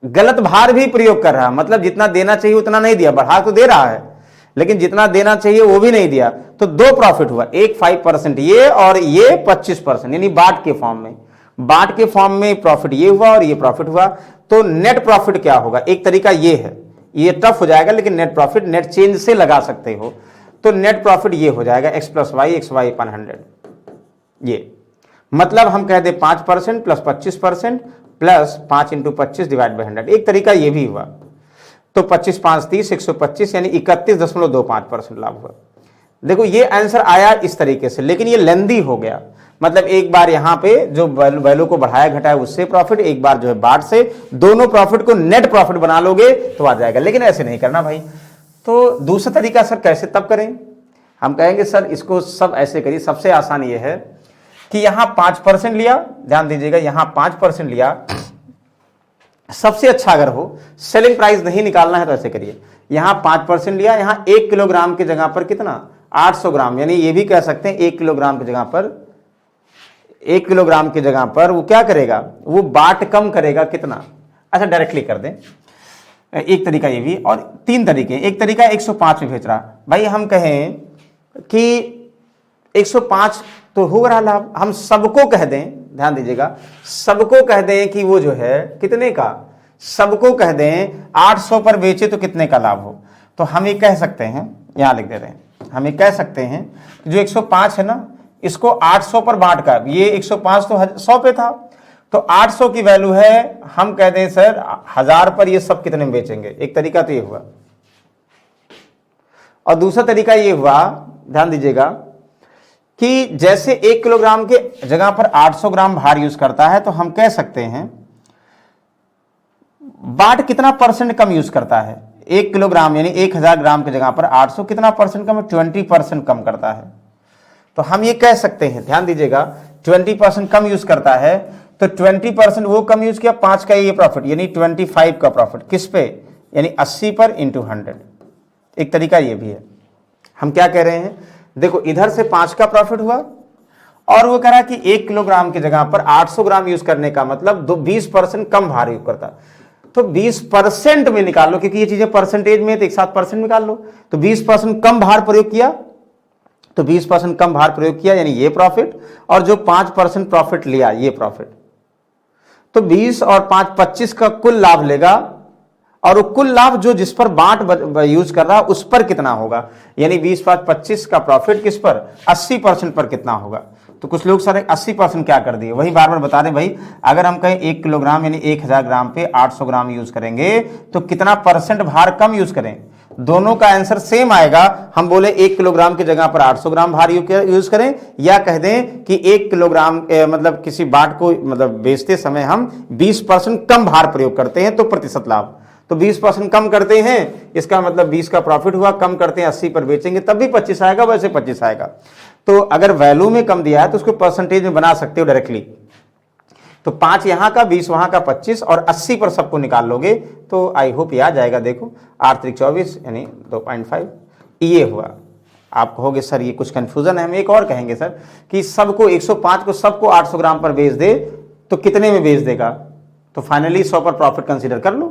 गलत भार भी प्रयोग कर रहा है, मतलब जितना देना चाहिए उतना नहीं दिया, बढ़ा तो दे रहा है लेकिन जितना देना चाहिए वो भी नहीं दिया, तो 2 प्रॉफिट हुआ, एक 5% ये और ये 25%, यानी बाट के फॉर्म में, बाट के फॉर्म में प्रॉफिट ये हुआ और ये प्रॉफिट हुआ। तो नेट प्रॉफिट क्या होगा? एक तरीका ये है, ये टफ हो जाएगा लेकिन नेट प्रॉफिट नेट चेंज से लगा सकते हो, तो नेट प्रॉफिट ये हो जाएगा x + y, xy / 100। ये मतलब हम कह दे 5% + 25% प्लस 5 × 25 / 100। एक तरीका ये भी हुआ, तो 25 × 5 = 30, 125 यानी 31.25% लाभ हुआ। देखो ये आंसर आया इस तरीके से, लेकिन ये लेंदी हो गया, मतलब एक बार यहां पे जो वैल्यू को बढ़ाया घटाया उससे प्रॉफिट, एक बार जो है बाट से, दोनों प्रॉफिट को नेट प्रॉफिट बना लोगे तो आ जाएगा, लेकिन ऐसे नहीं करना भाई। तो दूसरा तरीका सर कैसे तब करें? हम कहेंगे सर इसको सब ऐसे करिए, सबसे आसान ये है कि यहां 5% लिया, ध्यान दीजिएगा यहां 5% लिया, सबसे अच्छा अगर हो, सेलिंग प्राइस नहीं निकालना है तो ऐसे करिए, यहां 5% लिया, यहां 1 किलोग्राम की जगह पर कितना? 800 ग्राम, यानी ये भी कह सकते हैं 1 किलोग्राम की जगह पर, 1 किलोग्राम की जगह पर वो क्या करेगा? वो बाट कम करेगा कितना? अच्छा डायरेक्टली कर दें, एक तरीका ये भी, और 3 तरीके। एक तरीका 105 में भेज रहा, भाई हम कहें कि 105 तो हो रहा लाभ, हम सबको कह दें, ध्यान दीजिएगा, सबको कह दें कि वो जो है कितने का, सबको कह दें 800 पर बेचे तो कितने का लाभ हो, तो हम ये कह सकते हैं, यहां लिख दे रहे हैं, हम ये कह सकते हैं जो 105 है ना, इसको 800 पर बांट कर, ये 105 तो 100 पे था, तो 800 की वैल्यू है, हम कहते हैं सर 1000 पर ये सब कितने में बेचेंगे। एक तरीका तो ये हुआ, और दूसरा तरीका ये हुआ, ध्यान दीजिएगा कि जैसे 1 किलोग्राम के जगह पर 800 ग्राम भार यूज करता है, तो हम कह सकते हैं बाट कितना परसेंट कम यूज करता है। 1 किलोग्राम यानी 1000 ग्राम की जगह पर 800 कितना परसेंट कम है, 20% कम करता है। तो हम ये कह सकते हैं, ध्यान दीजिएगा, 20% कम यूज करता है, तो 20% वो कम यूज किया, 5 का ये प्रॉफिट यानी 25 का प्रॉफिट किस पे, यानी 80 पर इंटू 100। एक तरीका ये भी है। हम क्या कह रहे हैं, देखो इधर से 5 का प्रॉफिट हुआ, और वो कह रहा है कि 1 किलोग्राम की जगह पर 800 ग्राम यूज करने का मतलब 20% कम भार यूज करता। तो 20% में निकाल लो, क्योंकि ये चीजें परसेंटेज में तो एक साथ परसेंट निकाल लो। तो 20% कम भार प्रयोग किया, तो 20% कम भार प्रयोग किया यानी ये प्रॉफिट, और जो 5% प्रॉफिट लिया ये प्रॉफिट। तो 20 और 5 25 का कुल लाभ लेगा, और वो कुल लाभ जो जिस पर बाट यूज कर रहा है उस पर कितना होगा, यानी 20 5 25 का प्रॉफिट किस पर, 80% पर कितना होगा। तो कुछ लोग सारे 80% क्या कर दिए, वही बार बार बता दें भाई, अगर हम कहें 1 किलोग्राम यानी 1000 ग्राम पे 800 ग्राम यूज करेंगे तो कितना परसेंट भार कम यूज करें, दोनों का आंसर सेम आएगा। हम बोले 1 किलोग्राम की जगह पर 800 ग्राम भार यूज करें, या कह दें कि 1 किलोग्राम मतलब किसी बाट को मतलब बेचते समय हम 20% कम भार प्रयोग करते हैं तो प्रतिशत लाभ। तो 20% कम करते हैं, इसका मतलब 20 का प्रॉफिट हुआ, कम करते हैं 80 पर बेचेंगे तब भी 25 आएगा, वैसे 25 आएगा। तो अगर वैल्यू में कम दिया है तो उसको परसेंटेज में बना सकते हो डायरेक्टली। तो 5 यहां का, 20 वहां का, 25 और 80 पर सबको निकाल लोगे तो आई होप ये आ जाएगा। देखो 8 3 24 यानी 2.5 ये हुआ। आप कहोगे सर ये कुछ कंफ्यूजन है, हम एक और कहेंगे सर कि सबको 105 को सबको 800 ग्राम पर बेच दे तो कितने में बेच देगा, तो फाइनली 100 पर प्रॉफिट कंसीडर कर लो।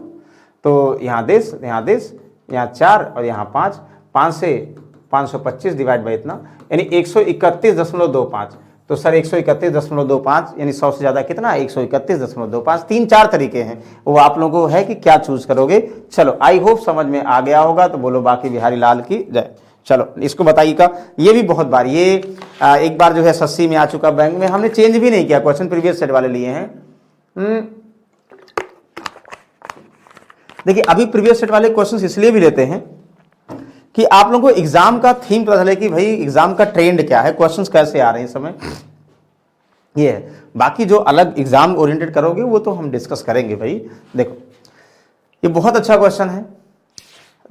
तो यहाँ 10, यहाँ 10, यहाँ 4 और यहाँ 5, 5 से 525 डिवाइड बाई इतना यानी 131.25। तो सर 131.25 यानी 100 से ज़्यादा कितना, 131.25। 3-4 तरीके हैं, वो आप लोगों को है कि क्या चूज करोगे। चलो आई होप समझ में आ गया होगा, तो बोलो बाकी बिहारी लाल की जय। चलो इसको बताइएगा, ये भी बहुत बार ये एक बार जो है सस्सी में आ चुका, बैंक में हमने चेंज भी नहीं किया, क्वेश्चन प्रीवियस सेट वाले लिए हैं। देखिए अभी प्रीवियस सेट वाले क्वेश्चंस इसलिए भी लेते हैं कि आप लोगों को एग्जाम का थीम पता चले कि भाई एग्जाम का ट्रेंड क्या है, क्वेश्चंस कैसे आ रहे हैं इस समय, ये है। बाकी जो अलग एग्जाम ओरिएंटेड करोगे वो तो हम डिस्कस करेंगे भाई। देखो ये बहुत अच्छा क्वेश्चन है।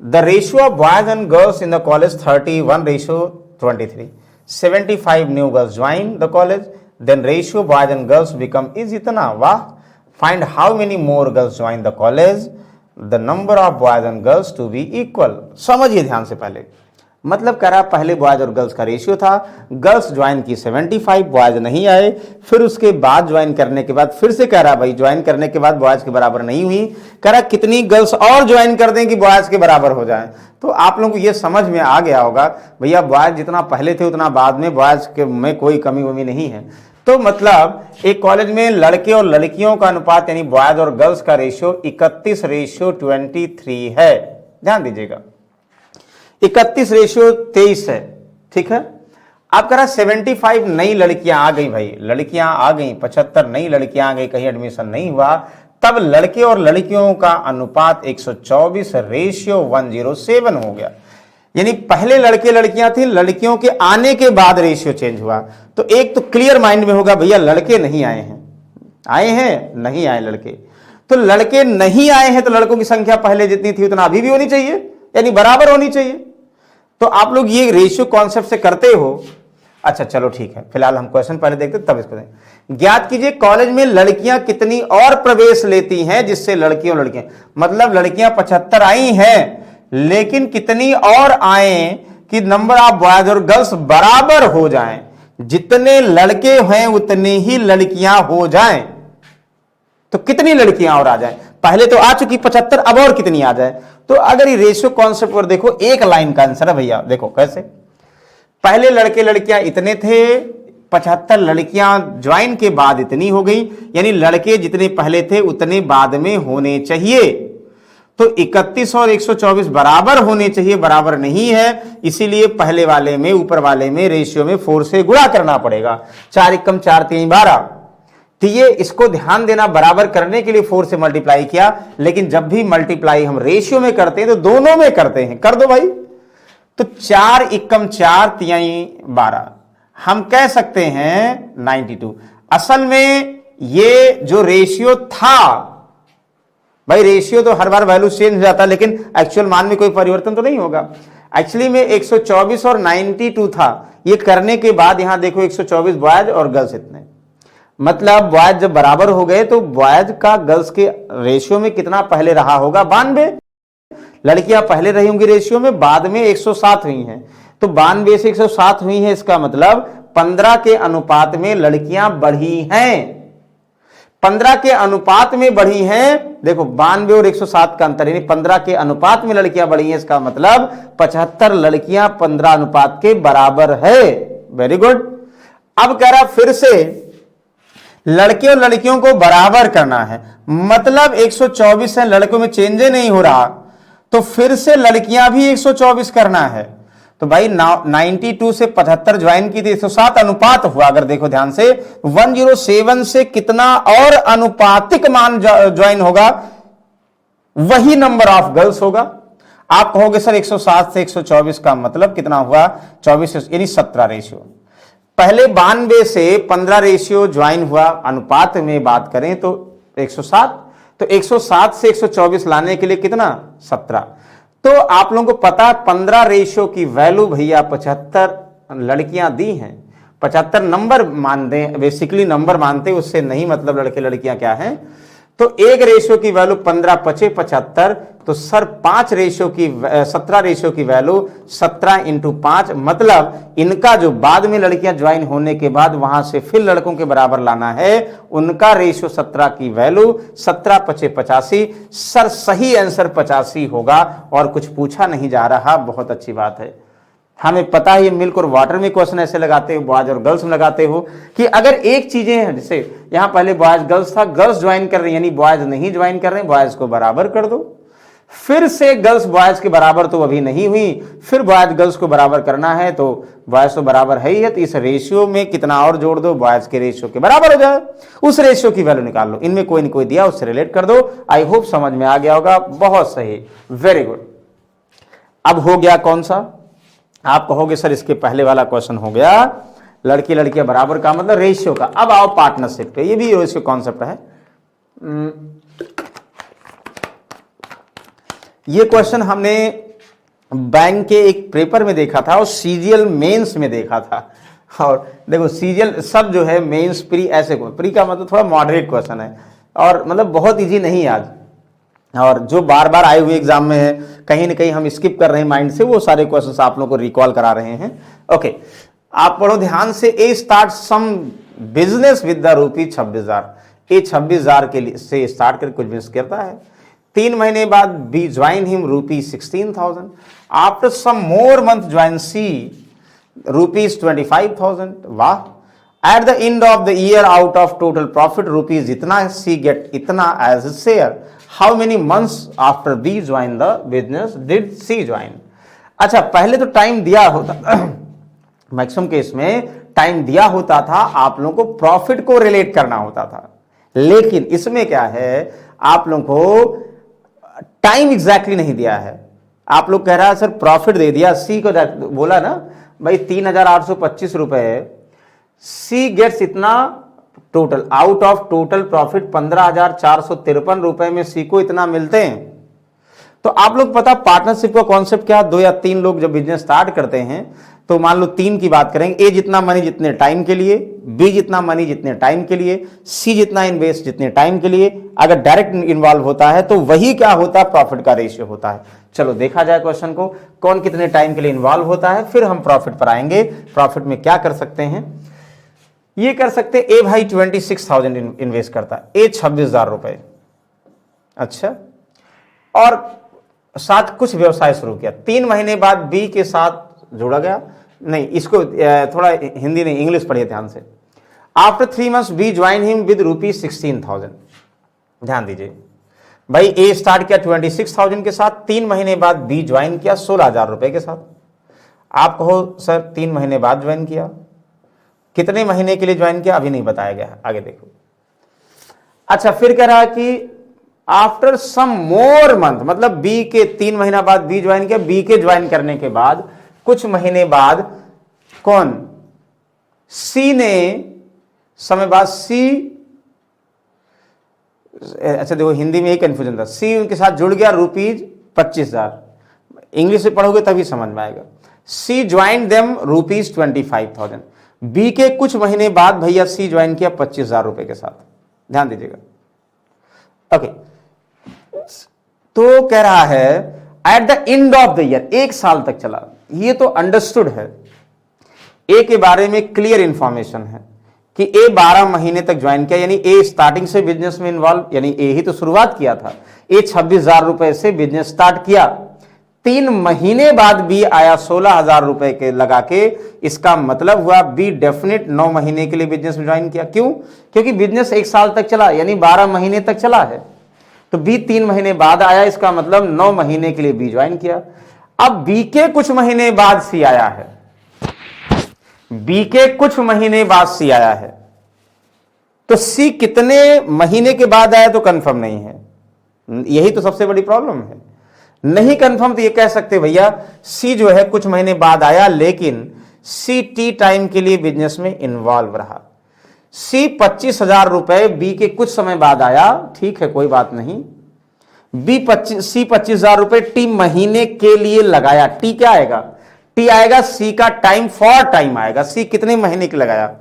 The ratio of boys and girls in the college 31:23, 75 new girls join the college, then ratio boys and girls become is इतना, वाह। Find how many more girls join the college, the number of boys and girls to be equal. समझिए ध्यान से, पहले मतलब कह रहा पहले बॉयज और गर्ल्स का रेशियो था, गर्ल्स ज्वाइन की 75, बॉयज नहीं आए, फिर उसके बाद ज्वाइन करने के बाद फिर से कह रहा भाई ज्वाइन करने के बाद बॉयज के बराबर नहीं हुई, कह रहा कितनी गर्ल्स और ज्वाइन कर दें कि बॉयज के बराबर हो जाए। तो आप लोगों को ये समझ में आ गया होगा भैया बॉयज जितना पहले थे उतना बाद में, बॉयज के में कोई कमी वमी नहीं है। तो मतलब एक कॉलेज में लड़के और लड़कियों का अनुपात यानी बॉयज और गर्ल्स का रेशियो 31:23 है। ध्यान दीजिएगा 31:23 है, ठीक है। आप कह रहा 75 नई लड़कियां आ गई, भाई लड़कियां आ गई, 75 नई लड़कियां आ गई, कहीं एडमिशन नहीं हुआ, तब लड़के और लड़कियों का अनुपात 124:107 हो गया। यानी पहले लड़के लड़कियां थी, लड़कियों के आने के बाद रेशियो चेंज हुआ। तो एक तो क्लियर माइंड में होगा भैया लड़के नहीं आए हैं, आए हैं नहीं आए लड़के, तो लड़के नहीं आए हैं तो लड़कों की संख्या पहले जितनी थी उतना अभी भी होनी चाहिए, यानी बराबर होनी चाहिए। तो आप लोग ये रेशियो कॉन्सेप्ट से करते हो। अच्छा चलो ठीक है, फिलहाल हम क्वेश्चन पहले देखते तब इसको देखें। ज्ञात कीजिए कॉलेज में लड़कियां कितनी और प्रवेश लेती हैं जिससे लड़कियों लड़कियां, मतलब लड़कियां 75 आई हैं लेकिन कितनी और आए कि नंबर ऑफ बॉयज और गर्ल्स बराबर हो जाएं, जितने लड़के हैं उतनी ही लड़कियां हो जाएं। तो कितनी लड़कियां और आ जाएं, पहले तो आ चुकी 75, अब और कितनी आ जाए। तो अगर ये रेशियो कॉन्सेप्ट पर देखो, एक लाइन का आंसर है भैया। देखो कैसे, पहले लड़के लड़कियां इतने थे, 75 लड़कियां ज्वाइन के बाद इतनी हो गई, यानी लड़के जितने पहले थे उतने बाद में होने चाहिए। तो 31 और 124 बराबर होने चाहिए, बराबर नहीं है, इसीलिए पहले वाले में ऊपर वाले में रेशियो में 4 से गुणा करना पड़ेगा। 4 एकम 4 3 12, तो ये इसको ध्यान देना, बराबर करने के लिए 4 से मल्टीप्लाई किया, लेकिन जब भी मल्टीप्लाई हम रेशियो में करते हैं तो दोनों में करते हैं। कर दो भाई, तो 4 एकम 4 तिहाई 12, हम कह सकते हैं 92। असल में ये जो रेशियो था भाई, रेशियो तो हर बार वैल्यू चेंज हो जाता है, लेकिन एक्चुअल मान में कोई परिवर्तन तो नहीं होगा। एक्चुअली में 124 और 92 था, ये करने के बाद यहां देखो 124 बॉयज और गर्ल्स इतने, मतलब बॉयज जब बराबर हो गए तो बॉयज का गर्ल्स के रेशियो में कितना पहले रहा होगा, 92। लड़कियां पहले रही होंगी रेशियो में, बाद में 107 हुई हैं, तो 92 से 107 हुई हैं, इसका मतलब 15 के अनुपात में लड़कियां बढ़ी हैं, 15 के अनुपात में बढ़ी हैं। देखो 92 और 107 का अंतर, यानी 15 के अनुपात में लड़कियां बढ़ी हैं, इसका मतलब 75 लड़कियां 15 अनुपात के बराबर है। Very good. अब कह रहा फिर से लड़के और लड़कियों को बराबर करना है, मतलब 124 है, लड़कों में चेंज नहीं हो रहा, तो फिर से लड़कियां भी 124 करना है। तो भाई 92 से 75 ज्वाइन की थी, 107 अनुपात हुआ। अगर देखो ध्यान से 107 से कितना और अनुपातिक मान ज्वाइन होगा, वही नंबर ऑफ गर्ल्स होगा। आप कहोगे सर 107 से 124 का मतलब कितना हुआ, 24 यानी 17 रेशियो। पहले 92 से 15 रेशियो ज्वाइन हुआ, अनुपात में बात करें तो 107, तो 107 से 124 लाने के लिए कितना, 17। तो आप लोगों को पता है 15 रेशियो की वैल्यू भैया 75 लड़कियां दी हैं, 75 नंबर मान दें, बेसिकली नंबर मानते, उससे नहीं मतलब लड़के लड़कियां क्या हैं। तो एक रेशियो की वैल्यू 15 पचे 75, तो सर 5 रेशियो की 17 रेशियो की वैल्यू 17 इंटू 5, मतलब इनका जो बाद में लड़कियां ज्वाइन होने के बाद वहां से फिर लड़कों के बराबर लाना है, उनका रेशियो 17 की वैल्यू 17 पचे 85। सर सही आंसर 85 होगा और कुछ पूछा नहीं जा रहा। बहुत अच्छी बात है। हमें पता है मिल्क और वाटर में क्वेश्चन ऐसे लगाते हो, बॉयज और गर्ल्स में लगाते हो कि अगर एक चीजें हैं, जैसे यहां पहले बॉयज गर्ल्स था, गर्ल्स ज्वाइन कर रहे हैं यानी बॉयज नहीं ज्वाइन कर रहे हैं, बॉयज को बराबर कर दो। फिर से गर्ल्स बॉयज के बराबर तो अभी नहीं हुई, फिर बॉयज गर्ल्स को बराबर करना है, तो बॉयज तो बराबर है ही है, तो इस रेशियो में कितना और जोड़ दो, बॉयज के रेशियो के बराबर हो जाए, उस रेशियो की वैल्यू निकाल लो। इनमें कोई न कोई दिया, उससे रिलेट कर दो। आई होप समझ में आ गया होगा। बहुत सही, वेरी गुड। अब हो गया कौन सा, आप कहोगे सर इसके पहले वाला क्वेश्चन हो गया लड़की लड़कियां बराबर का मतलब रेशियो का। अब आओ पार्टनरशिप पे, ये भी रेशियो कॉन्सेप्ट है। ये क्वेश्चन हमने बैंक के एक पेपर में देखा था और सीजीएल मेंस में देखा था। और देखो सीजीएल सब जो है मेंस प्री, ऐसे प्री का मतलब थोड़ा मॉडरेट क्वेश्चन है और मतलब बहुत इजी नहीं है आज, और जो बार बार आए हुए एग्जाम में है, कहीं ना कहीं हम स्किप कर रहे हैं माइंड से, वो सारे क्वेश्चंस आप लोगों को रिकॉल करा रहे हैं। ओके, आप पढ़ो ध्यान से। A start some business with the rupee 26,000। ए 26,000 के लिए से स्टार्ट करके कुछ बिजनेस करता है। 3 महीने बाद B join him rupee 16,000। After some more month join C rupees 25,000। वाह। At the end of the year out of total profit rupees इतना, सी गेट इतना as a share. How many months after B join the business did C join. अच्छा, पहले तो टाइम दिया होता मैक्सिमम केस में टाइम दिया होता था, आप लोगों को प्रॉफिट को रिलेट करना होता था। लेकिन इसमें क्या है, आप लोगों को टाइम एग्जैक्टली नहीं दिया है। आप लोग कह रहा है सर प्रॉफिट दे दिया, सी को बोला ना भाई 3,825 रुपए, सी गेट्स इतना total, out of total profit 15,453 रुपए में सी को इतना मिलते हैं। तो आप लोग पता पार्टनरशिप का कॉन्सेप्ट क्या, 2 या 3 लोग जब बिजनेस स्टार्ट करते हैं तो मान लो 3 की बात करेंगे, ए जितना मनी जितने टाइम के लिए, बी जितना मनी जितने टाइम के लिए, सी जितना इन्वेस्ट जितने टाइम के लिए। अगर डायरेक्ट इन्वॉल्व होता है तो वही क्या होता है, प्रॉफिट का रेशियो होता है। चलो देखा जाए क्वेश्चन को, कौन कितने टाइम के लिए इन्वॉल्व होता है, फिर हम प्रॉफिट पर आएंगे। प्रॉफिट में क्या कर सकते हैं, ये कर सकते हैं। ए भाई 26,000 इन्वेस्ट करता है, ए 26,000 रुपए। अच्छा, और साथ कुछ व्यवसाय शुरू किया। 3 महीने बाद बी के साथ जुड़ा गया, नहीं इसको थोड़ा हिंदी नहीं इंग्लिश पढ़िए ध्यान से। After 3 months B join him with rupees 16,000। ध्यान दीजिए भाई, ए स्टार्ट किया 26,000 के साथ, 3 महीने बाद बी ज्वाइन किया 16,000 रुपए के साथ। आप कहो सर 3 महीने बाद ज्वाइन किया, कितने महीने के लिए ज्वाइन किया अभी नहीं बताया गया, आगे देखो। अच्छा, फिर कह रहा कि आफ्टर सम मोर मंथ, मतलब बी के 3 महीना बाद बी ज्वाइन किया, बी के ज्वाइन करने के बाद कुछ महीने बाद कौन, सी ने समय बाद सी, अच्छा देखो हिंदी में ही कंफ्यूजन था, सी उनके साथ जुड़ गया, ₹25,000, इंग्लिश में पढ़ोगे तभी समझ में आएगा। सी ज्वाइन देम ₹25,000, बी के कुछ महीने बाद भैया सी ज्वाइन किया 25,000 रुपए के साथ, ध्यान दीजिएगा। ओके, तो कह रहा है eight the end of the year, 1 साल तक चला, ये तो अंडरस्टूड है, ए के बारे में क्लियर इंफॉर्मेशन है कि ए 12 महीने तक ज्वाइन किया, यानी ए स्टार्टिंग से बिजनेस में इन्वॉल्व, यानी ए ही तो शुरुआत किया था, ए 26,000 रुपए से बिजनेस स्टार्ट किया, 3 महीने बाद बी आया 16,000 रुपए के लगा के, इसका मतलब हुआ बी डेफिनेट 9 महीने के लिए बिजनेस में ज्वाइन किया। क्यों? क्योंकि बिजनेस 1 साल तक चला, यानी 12 महीने तक चला है, तो बी 3 महीने बाद आया, इसका मतलब 9 महीने के लिए बी ज्वाइन किया। अब बी के कुछ महीने बाद सी आया है, बी के कुछ महीने बाद सी आया है, तो सी कितने महीने के बाद आया तो कंफर्म नहीं है, यही तो सबसे बड़ी प्रॉब्लम है। नहीं कंफर्म तो ये कह सकते भैया सी जो है कुछ महीने बाद आया, लेकिन सी टी टाइम के लिए बिजनेस में इन्वॉल्व रहा। सी 25,000 रुपए बी के कुछ समय बाद आया, ठीक है कोई बात नहीं, सी 25,000 रुपए टी महीने के लिए लगाया। टी क्या आएगा? टी आएगा सी का टाइम फॉर टाइम आएगा, सी कितने महीने के लगाया।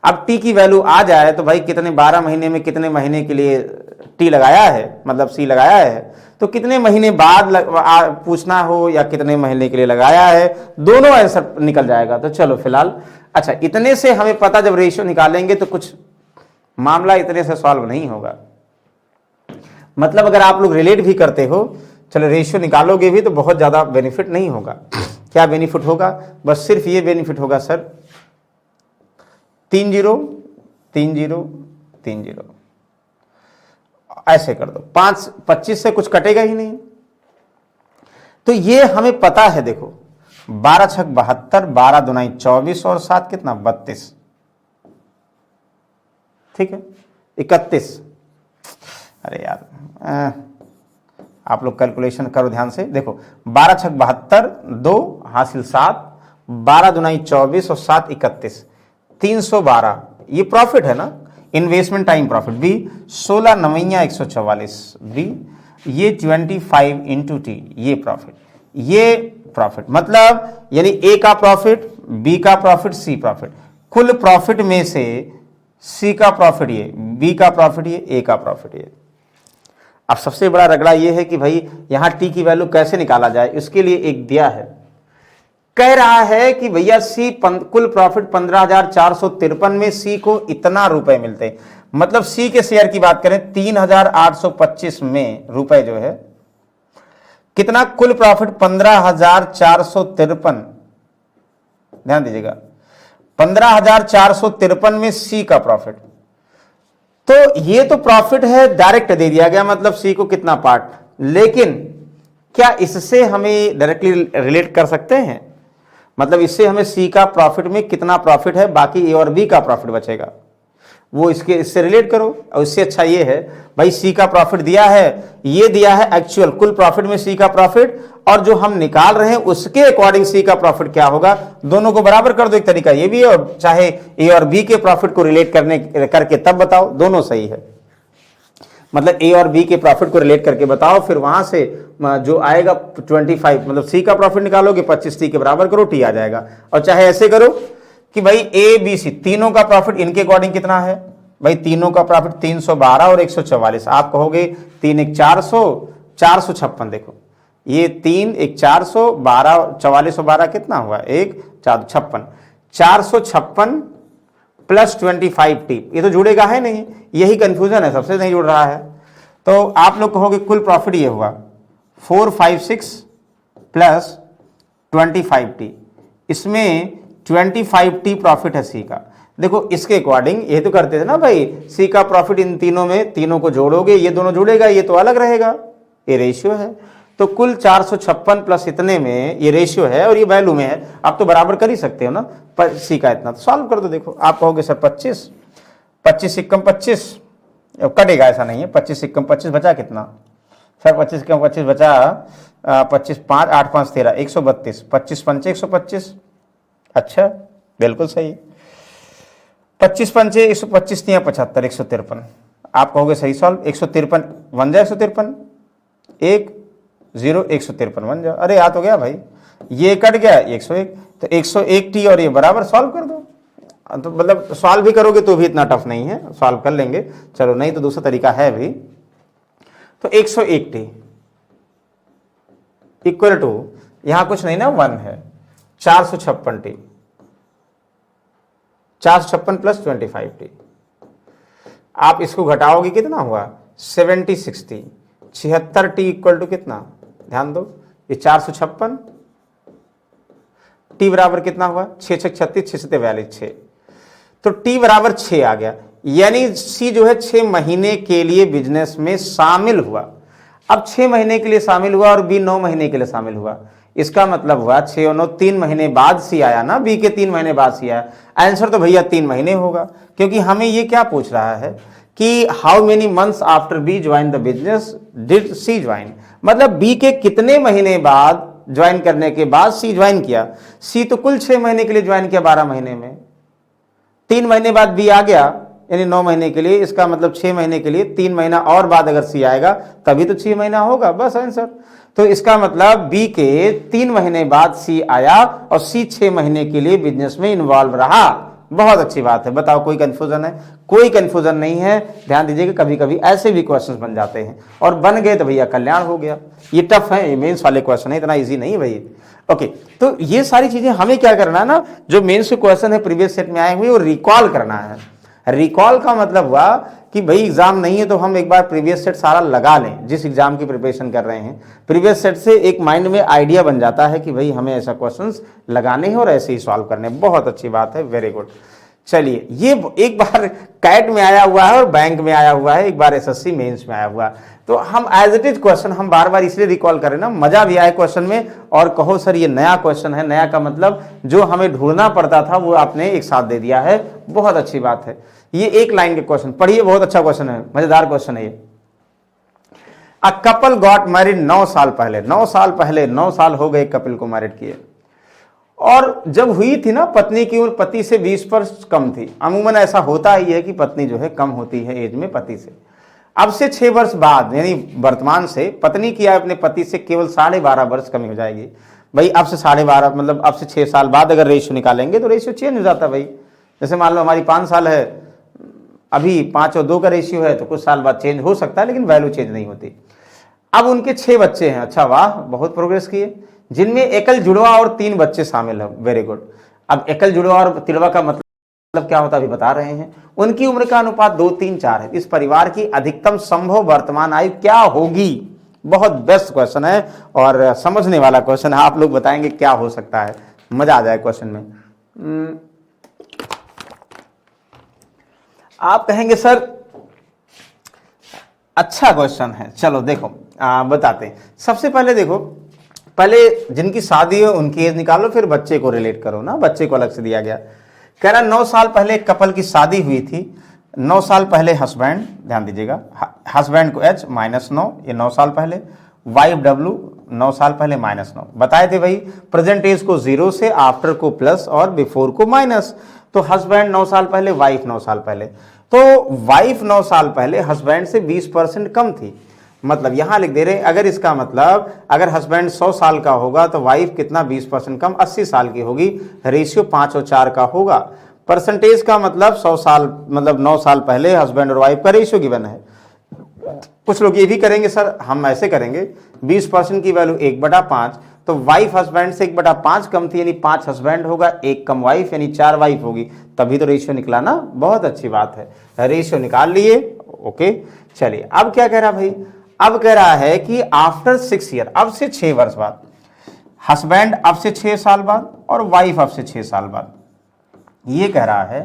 अब टी की वैल्यू आ जाए तो भाई कितने 12 महीने में कितने महीने के लिए टी लगाया है, मतलब सी लगाया है, तो कितने महीने बाद पूछना हो या कितने महीने के लिए लगाया है, दोनों आंसर निकल जाएगा। तो चलो फिलहाल, अच्छा इतने से हमें पता, जब रेशियो निकालेंगे तो कुछ मामला इतने से सॉल्व नहीं होगा। मतलब अगर आप लोग रिलेट भी करते हो, चलो रेशियो निकालोगे भी तो बहुत ज्यादा बेनिफिट नहीं होगा। क्या बेनिफिट होगा? बस सिर्फ ये बेनिफिट होगा सर, 3 0 3 0 3 0 ऐसे कर दो, 5 25 से कुछ कटेगा ही नहीं। तो ये हमें पता है, देखो 12 छक 72, 12 दुनाई 24 और 7 कितना 32, ठीक है 31। अरे यार आप लोग कैलकुलेशन करो ध्यान से, देखो 12 छक 72, 2 हासिल 7, 12 दुनाई 24 और 7 31, 312। ये प्रॉफिट है ना, इन्वेस्टमेंट टाइम प्रॉफिट। बी 16 नवैया 144, बी ये 25 इंटू टी, ये प्रॉफिट मतलब यानी ए का प्रॉफिट, बी का प्रॉफिट, सी प्रॉफिट, कुल प्रॉफिट में से सी का प्रॉफिट ये, बी का प्रॉफिट ये, ए का प्रॉफिट ये। अब सबसे बड़ा रगड़ा ये है कि भाई यहां टी की वैल्यू कैसे निकाला जाए, इसके लिए एक दिया है, कह रहा है कि भैया सी कुल प्रॉफिट 15,453 में सी को इतना रुपए मिलते हैं, मतलब सी के शेयर की बात करें 3,825 में रुपए जो है कितना, कुल प्रॉफिट 15,453, ध्यान दीजिएगा 15,453 में सी का प्रॉफिट। तो ये तो प्रॉफिट है डायरेक्ट दे दिया गया, मतलब सी को कितना पार्ट, लेकिन क्या इससे हमें डायरेक्टली रिलेट कर सकते हैं? मतलब इससे हमें सी का प्रॉफिट में कितना प्रॉफिट है, बाकी ए और बी का प्रॉफिट बचेगा, वो इससे रिलेट करो। और इससे अच्छा ये है भाई सी का प्रॉफिट दिया है, ये दिया है एक्चुअल कुल प्रॉफिट में सी का प्रॉफिट, और जो हम निकाल रहे हैं उसके अकॉर्डिंग सी का प्रॉफिट क्या होगा, दोनों को बराबर कर दो। एक तरीका ये भी है, और चाहे ए और बी के प्रॉफिट को रिलेट करके तब बताओ, दोनों सही है। मतलब ए और बी के प्रॉफिट को रिलेट करके बताओ, फिर वहां से जो आएगा 25, मतलब सी का प्रॉफिट निकालोगे 25 टी के बराबर करो, टी आ जाएगा। और चाहे ऐसे करो कि भाई ए बी सी तीनों का प्रॉफिट इनके अकॉर्डिंग कितना है, भाई तीनों का प्रॉफिट 312 और 144, आप कहोगे 3 1 400, 456, देखो ये 3 1 400, 12 44 और 12 कितना हुआ, 1 4 56, 456 प्लस 25 टी, ये तो जुड़ेगा है नहीं, यही कंफ्यूजन है, सबसे नहीं जुड़ रहा है। तो आप लोग कहोगे कुल प्रॉफिट ये हुआ 456 प्लस 25 टी, इसमें 25 टी प्रॉफिट है सी का। देखो इसके अकॉर्डिंग ये तो करते थे ना भाई, सी का प्रॉफिट इन तीनों में, तीनों को जोड़ोगे, ये दोनों जुड़ेगा, ये तो अलग रहेगा, ये रेशियो है। तो कुल 456 प्लस इतने में ये रेशियो है और ये वैल्यू में है, आप तो बराबर कर ही सकते हो ना, पर सी का इतना, तो सॉल्व कर दो। देखो आप कहोगे सर 25 25 एकम 25, कटेगा ऐसा नहीं है। 25 से कम 25 बचा कितना सर? 25 कम 25 बचा 25 5 8 5 13 132, 25 पंचे 125। अच्छा बिल्कुल सही। 25 पंचे 125 नहीं 75 153। आप कहोगे सही सॉल्व। 153 बन जाए 153 1 0 153 बन जाओ। अरे याद हो गया भाई, ये कट गया 101 तो 101 टी और ये बराबर। सॉल्व कर दो। तो मतलब सॉल्व भी करोगे तो भी इतना टफ नहीं है, सॉल्व कर लेंगे। चलो नहीं तो दूसरा तरीका है भी। तो 101 टी इक्वल टू, यहां कुछ नहीं ना 1 है, 456 टी, 456 प्लस 25 टी। आप इसको घटाओगे कितना हुआ 76 टी। 76 टी इक्वल टू कितना, ध्यान दो, ये 456 टी बराबर कितना हुआ 6 6 36 6 से 42 6, तो टी बराबर 6 आ गया। यानी सी जो है 6 महीने के लिए बिजनेस में शामिल हुआ। अब 6 महीने के लिए शामिल हुआ और बी 9 महीने के लिए शामिल हुआ। इसका मतलब हुआ 6 और 9 3 महीने बाद सी आया ना, बी के 3 महीने बाद सी आया। आंसर तो भैया 3 महीने होगा, क्योंकि हमें ये क्या पूछ रहा है कि how many months after B join the business did C join, मतलब बी के कितने महीने बाद ज्वाइन करने के बाद सी ज्वाइन किया। सी तो कुल 6 महीने के लिए ज्वाइन किया 12 महीने में, 3 महीने बाद बी आ गया यानी 9 महीने के लिए। इसका मतलब 6 महीने के लिए 3 महीना और बाद अगर सी आएगा तभी तो 6 महीना होगा, बस आंसर। तो इसका मतलब बी के 3 महीने बाद सी आया और सी 6 महीने के लिए बिजनेस में इन्वॉल्व रहा। बहुत अच्छी बात है। बताओ कोई कंफ्यूजन है? कोई कंफ्यूजन नहीं है। ध्यान दीजिएगा कभी कभी ऐसे भी क्वेश्चंस बन जाते हैं, और बन गए तो भैया कल्याण हो गया। ये टफ है, ये मेंस वाले क्वेश्चन है, इतना इजी नहीं भाई। ओके, तो ये सारी चीजें हमें क्या करना है ना, जो मेंस के क्वेश्चन है प्रीवियस सेट में आए हुए वो रिकॉल करना है। रिकॉल का मतलब हुआ कि भाई एग्जाम नहीं है तो हम एक बार प्रीवियस सेट सारा लगा लें, जिस एग्जाम की प्रिपरेशन कर रहे हैं। प्रीवियस सेट से एक माइंड में आइडिया बन जाता है कि भाई हमें ऐसा क्वेश्चंस लगाने हैं और ऐसे ही सॉल्व करने। बहुत अच्छी बात है, वेरी गुड। चलिए, ये एक बार कैट में आया हुआ है और बैंक में आया हुआ है, एक बार एसएससी मेंस में आया हुआ है। तो हम एज इट इज क्वेश्चन हम बार बार इसलिए रिकॉल करें ना, मजा भी आए क्वेश्चन में, और कहो सर ये नया क्वेश्चन है। नया का मतलब जो हमें ढूंढना पड़ता था वो आपने एक साथ दे दिया है, बहुत अच्छी बात है। ये एक लाइन के क्वेश्चन पढ़िए, बहुत अच्छा क्वेश्चन है, मजेदार क्वेश्चन है ये। अ कपल गॉट मैरिड 9 साल पहले, 9 साल पहले, 9 साल हो गए कपल को मैरिड किए, और जब हुई थी ना पत्नी की उम्र पति से 20 वर्ष कम थी। अमूमन ऐसा होता ही है कि पत्नी जो है कम होती है एज में पति से। अब से 6 वर्ष बाद यानी वर्तमान से पत्नी की आयु अपने पति से केवल 12.5 वर्ष कमी हो जाएगी। भाई अब से 12.5 मतलब अब से 6 साल बाद अगर रेशियो निकालेंगे तो रेशियो चेंज हो जाता है भाई। जैसे मान लो हमारी 5 साल है, अभी 5 और 2 का रेशियो है, तो कुछ साल बाद चेंज हो सकता है लेकिन वैल्यू चेंज नहीं होती। अब उनके 6 बच्चे हैं। अच्छा वाह, बहुत प्रोग्रेस किए, जिनमें एकल जुड़वा और 3 बच्चे शामिल हैं। Very good. अब एकल जुड़वा और तिड़वा का मतलब क्या होता है अभी बता रहे हैं। उनकी उम्र का अनुपात 2 3 4 है। इस परिवार की अधिकतम संभव वर्तमान आयु क्या होगी? बहुत बेस्ट क्वेश्चन है और समझने वाला क्वेश्चन है। आप लोग बताएंगे क्या हो सकता है, मजा आ जाए क्वेश्चन में। आप कहेंगे सर अच्छा क्वेश्चन है, चलो देखो बताते हैं। सबसे पहले देखो, पहले जिनकी शादी है उनकी एज निकालो, फिर बच्चे को रिलेट करो ना, बच्चे को अलग से दिया गया। कह रहा 9 साल पहले एक कपल की शादी हुई थी। 9 साल पहले हस्बैंड, ध्यान दीजिएगा, हस्बैंड को H -9, ये 9 साल पहले, वाइफ W 9 साल पहले -9 बताए थे भाई। प्रेजेंट एज को 0 से, आफ्टर को प्लस और बिफोर को माइनस। तो हस्बैंड 9 साल पहले, वाइफ 9 साल पहले। तो वाइफ 9 साल पहले हस्बैंड से 20% कम थी। मतलब यहां लिख दे रहे, अगर इसका मतलब अगर हस्बैंड 100 साल का होगा तो वाइफ कितना 20% कम 80 साल की होगी। रेशियो 5 और 4 का होगा। परसेंटेज का मतलब 100 साल मतलब 9 साल पहले हस्बैंड और वाइफ का रेशियो गिवन है। कुछ लोग ये भी करेंगे सर, हम ऐसे करेंगे 20% की वैल्यू 1/5, तो वाइफ हस्बैंड से 1/5 कम थी, यानी 5 हस्बैंड होगा, 1 कम वाइफ, यानी 4 वाइफ होगी, तभी तो रेशियो निकला ना। बहुत अच्छी बात है, रेशियो निकाल लिए। ओके, चलिए अब क्या कह रहा भाई, अब कह रहा है कि आफ्टर 6 ईयर, अब से 6 वर्ष बाद, हस्बैंड अब से 6 साल बाद और वाइफ अब से 6 साल बाद, ये कह रहा है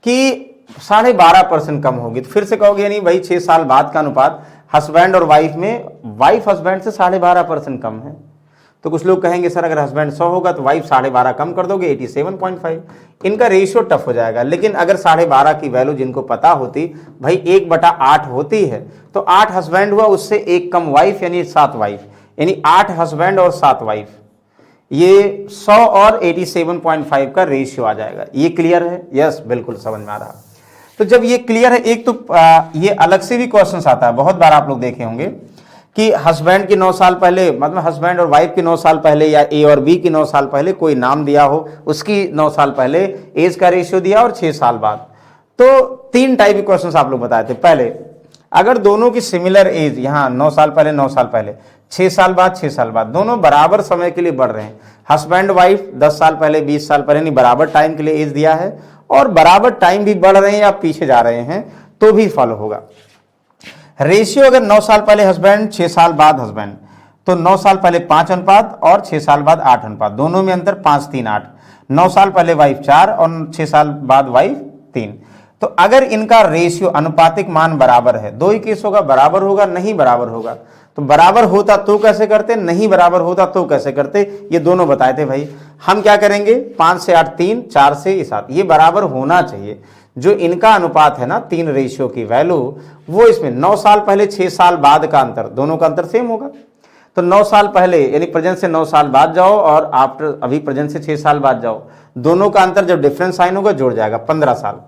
कि 12.5% कम होगी। तो फिर से कहोगे यानी भाई 6 साल बाद का अनुपात हस्बैंड और वाइफ में, वाइफ हस्बैंड से 12.5% कम है। तो कुछ लोग कहेंगे सर अगर हस्बैंड 100 होगा तो वाइफ 12.5 कम कर दोगे 87.5। इनका रेशियो टफ हो जाएगा। लेकिन अगर 12.5 की वैल्यू जिनको पता होती भाई 1/8 होती है, तो 8 हस्बैंड हुआ, उससे 1 कम वाइफ यानी 7 वाइफ, यानी 8 हस्बैंड और 7 वाइफ, ये 100 और 87.5 का रेशियो आ जाएगा। ये क्लियर है? यस, बिल्कुल समझ में आ रहा। तो जब ये क्लियर है, एक तो ये अलग से भी क्वेश्चन आता है, बहुत बार आप लोग देखे होंगे कि हस्बैंड की 9 साल पहले, मतलब हस्बैंड और वाइफ की 9 साल पहले, या ए और बी की 9 साल पहले कोई नाम दिया हो, उसकी 9 साल पहले एज का रेशियो दिया और 6 साल बाद। तो 3 टाइप के क्वेश्चन आप लोग बताए थे। पहले अगर दोनों की सिमिलर एज, यहां 9 साल पहले 9 साल पहले, 6 साल बाद 6 साल बाद, दोनों बराबर समय के लिए बढ़ रहे हैं, हस्बैंड वाइफ 10 साल पहले 20 साल पहले, नहीं बराबर टाइम के लिए एज दिया है और बराबर टाइम भी बढ़ रहे हैं या पीछे जा रहे हैं, तो भी फॉलो होगा। रेशियो अगर 9 साल पहले हस्बैंड 6 साल बाद हस्बैंड, तो 9 साल पहले 5 अनुपात और 6 साल बाद 8 अनुपात, दोनों में अंतर 5, 3, 8। 9 साल पहले वाइफ 4 और 6 साल बाद वाइफ 3। तो अगर इनका रेशियो अनुपातिक मान बराबर है, दो ही केस होगा, बराबर होगा नहीं बराबर होगा। तो बराबर होता तो कैसे करते, नहीं बराबर होता तो कैसे करते, ये दोनों बताए थे भाई। हम क्या करेंगे, 5 से 8 3, 4 से 7, ये बराबर होना चाहिए। जो इनका अनुपात है ना 3 रेशियो की वैल्यू, वो इसमें 9 साल पहले 6 साल बाद का अंतर, दोनों का अंतर सेम होगा। तो 9 साल पहले यानी प्रेजेंट से 9 साल बाद जाओ और आफ्टर अभी प्रेजेंट से 6 साल बाद जाओ, दोनों का अंतर जब डिफरेंस साइन होगा जुड़ जाएगा 15 साल।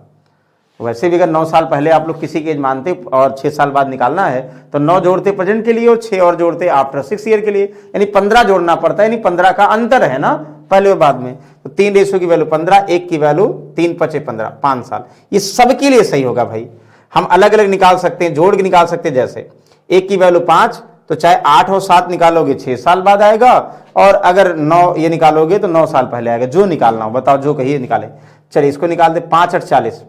वैसे भी अगर 9 साल पहले आप लोग किसी की एज मानते और 6 साल बाद निकालना है तो 9 जोड़ते प्रेजेंट के लिए और 6 और जोड़ते आफ्टर 6 ईयर के लिए, यानी 15 जोड़ना पड़ता है, यानी 15 का अंतर है ना पहले और बाद में। तो 3 रेशियो की वैल्यू 15, 1 की वैल्यू 3 × 5 = 15, 5 साल। ये सबके लिए सही होगा भाई। हम अलग अलग निकाल सकते हैं, जोड़ के निकाल सकते हैं। जैसे 1 की वैल्यू 5, तो चाहे 8 और 7 निकालोगे 6 साल बाद आएगा, और अगर 9 ये निकालोगे तो 9 साल पहले आएगा। जो निकालना हो बताओ, जो कहिए निकाले। चलिए इसको निकाल दे, 5 × 8 = 40,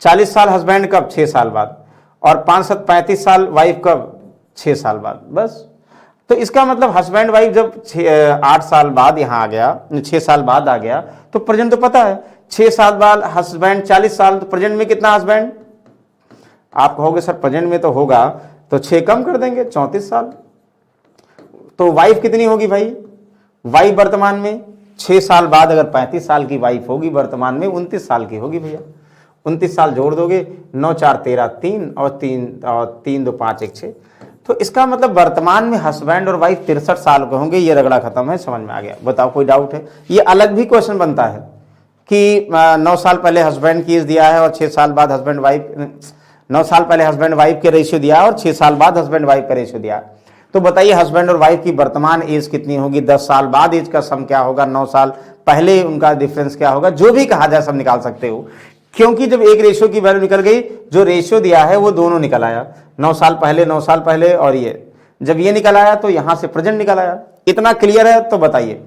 40 साल हस्बैंड कब, 6 साल बाद, और 5 × 7 = 35 साल वाइफ कब, 6 साल बाद। बस। तो इसका मतलब हस्बैंड वाइफ जब 8 साल बाद यहां आ गया, 6 साल बाद आ गया, तो प्रेजेंट तो पता है 6 साल बाद हस्बैंड 40 साल, तो प्रेजेंट में कितना हस्बैंड? आप कहोगे सर प्रेजेंट में तो होगा, तो 6 कम कर देंगे 34 साल। तो वाइफ कितनी होगी भाई? वाइफ वर्तमान में 6 साल बाद अगर 35 साल की वाइफ होगी, वर्तमान में 29 साल की होगी भैया। 29 साल जोड़ दोगे, 9 × 4 = 13, 3 और 3 2 5 1 6। तो इसका मतलब वर्तमान में हस्बैंड और वाइफ 63 साल के होंगे। ये रगड़ा खत्म है, समझ में आ गया। बताओ कोई डाउट है? ये अलग भी क्वेश्चन बनता है कि 9 साल पहले हस्बैंड की एज दिया है और 6 साल बाद हस्बैंड वाइफ, 9 साल पहले हस्बैंड वाइफ के रेशियो दिया और 6 साल बाद हस्बैंड वाइफ का रेशियो दिया। तो बताइए हस्बैंड और वाइफ की वर्तमान एज कितनी होगी, 10 साल बाद एज का सम क्या होगा, 9 साल पहले उनका डिफरेंस क्या होगा, जो भी कहा जाए सब निकाल सकते हो। क्योंकि जब एक रेशियो की वैल्यू निकल गई, जो रेशियो दिया है वो दोनों निकल आया, 9 साल पहले 9 साल पहले, और ये जब ये निकल आया तो यहां से प्रेजेंट निकल आया। इतना क्लियर है? तो बताइए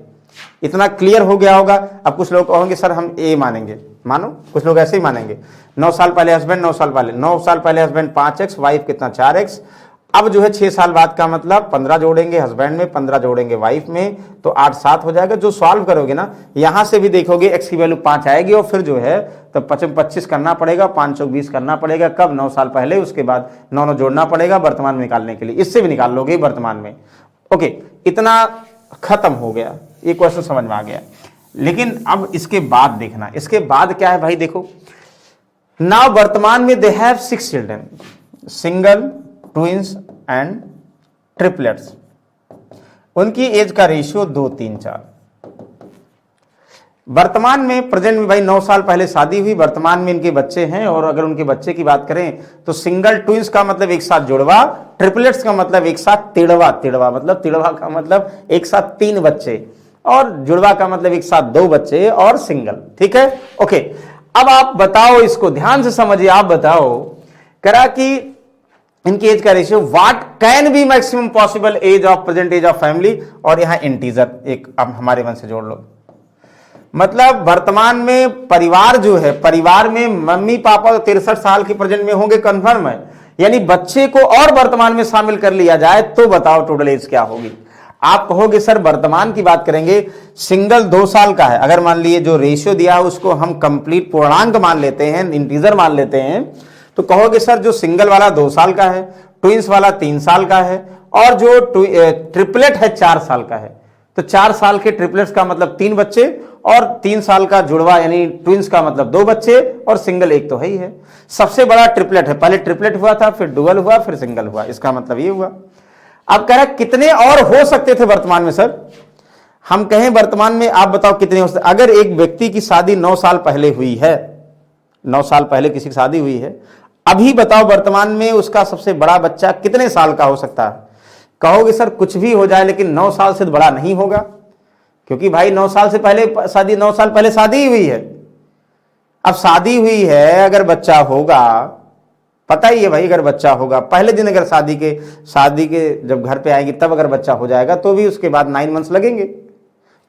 इतना क्लियर हो गया होगा। अब कुछ लोग कहोगे सर हम ए मानेंगे, मानो कुछ लोग ऐसे ही मानेंगे। 9 साल पहले हस्बैंड, 9 साल पहले हस्बैंड 5x, वाइफ कितना 4x। अब जो है 6 साल बाद का मतलब 15 जोड़ेंगे हस्बैंड में, 15 जोड़ेंगे वाइफ में, तो 8 7 हो जाएगा। जो सॉल्व करोगे ना, यहां से भी देखोगे x की वैल्यू 5 आएगी, और फिर जो है तो 5 25 करना पड़ेगा, 5 चौक 20 करना पड़ेगा। कब? 9 साल पहले, उसके बाद 9 जोड़ना पड़ेगा वर्तमान में निकालने के लिए। इससे भी निकाल लोगे वर्तमान में। ओके, इतना खत्म हो गया, ये क्वेश्चन समझ में आ गया। लेकिन अब इसके बाद देखना, इसके बाद क्या है भाई, देखो ना वर्तमान में they have 6 children, single, twins and triplets. उनकी एज का रेशियो 2 3 4। वर्तमान में प्रेजेंट में भाई 9 साल पहले शादी हुई, वर्तमान में इनके बच्चे हैं। और अगर उनके बच्चे की बात करें तो सिंगल, ट्विंस का मतलब एक साथ जुड़वा, ट्रिपलेट्स का मतलब एक साथ तिड़वा, तिड़वा मतलब तिड़वा का मतलब एक साथ 3 बच्चे, और जुड़वा का मतलब एक साथ 2 बच्चे, और सिंगल। ठीक है, ओके। अब आप बताओ, इसको ध्यान से समझिए। आप बताओ करा कि इनकी एज का रेशियो, what can be maximum possible age of present age of family, और यहां इंटीजर एक अब हमारे मन से जोड़ लो। मतलब वर्तमान में परिवार जो है, परिवार में मम्मी पापा 63 साल के प्रेजेंट में होंगे, कंफर्म है। यानी बच्चे को और वर्तमान में शामिल कर लिया जाए तो बताओ टोटल एज क्या होगी। आप कहोगे सर वर्तमान की बात करेंगे, सिंगल 2 साल का है, अगर मान लिए जो रेशियो दिया है उसको हम कंप्लीट पूर्णांक मान लेते हैं, इंटीजर मान लेते हैं, तो कहोगे सर जो सिंगल वाला 2 साल का है, ट्विंस वाला 3 साल का है, और जो ट्रिपलेट है 4 साल का है। तो 4 साल के ट्रिपलेट्स का मतलब 3 बच्चे, और 3 साल का जुड़वा यानी ट्विंस का मतलब 2 बच्चे, और सिंगल एक तो है ही है। सबसे बड़ा ट्रिपलेट है, पहले ट्रिपलेट हुआ था, फिर डुअल हुआ, फिर सिंगल हुआ, इसका मतलब ये हुआ। अब कह रहा है कितने और हो सकते थे वर्तमान में सर, हम कहें वर्तमान में आप बताओ कितने हो सकते। अगर एक व्यक्ति की शादी 9 साल पहले हुई है, 9 साल पहले किसी की शादी हुई है, अभी बताओ वर्तमान में उसका सबसे बड़ा बच्चा कितने साल का हो सकता है। कहोगे सर कुछ भी हो जाए लेकिन 9 साल से तो बड़ा नहीं होगा, क्योंकि भाई 9 साल से पहले शादी, 9 साल पहले शादी ही हुई है। अब शादी हुई है, अगर बच्चा होगा, पता ही है भाई, अगर बच्चा होगा पहले दिन, अगर शादी के जब घर पे आएगी तब अगर बच्चा हो जाएगा तो भी उसके बाद 9 मंथ्स लगेंगे।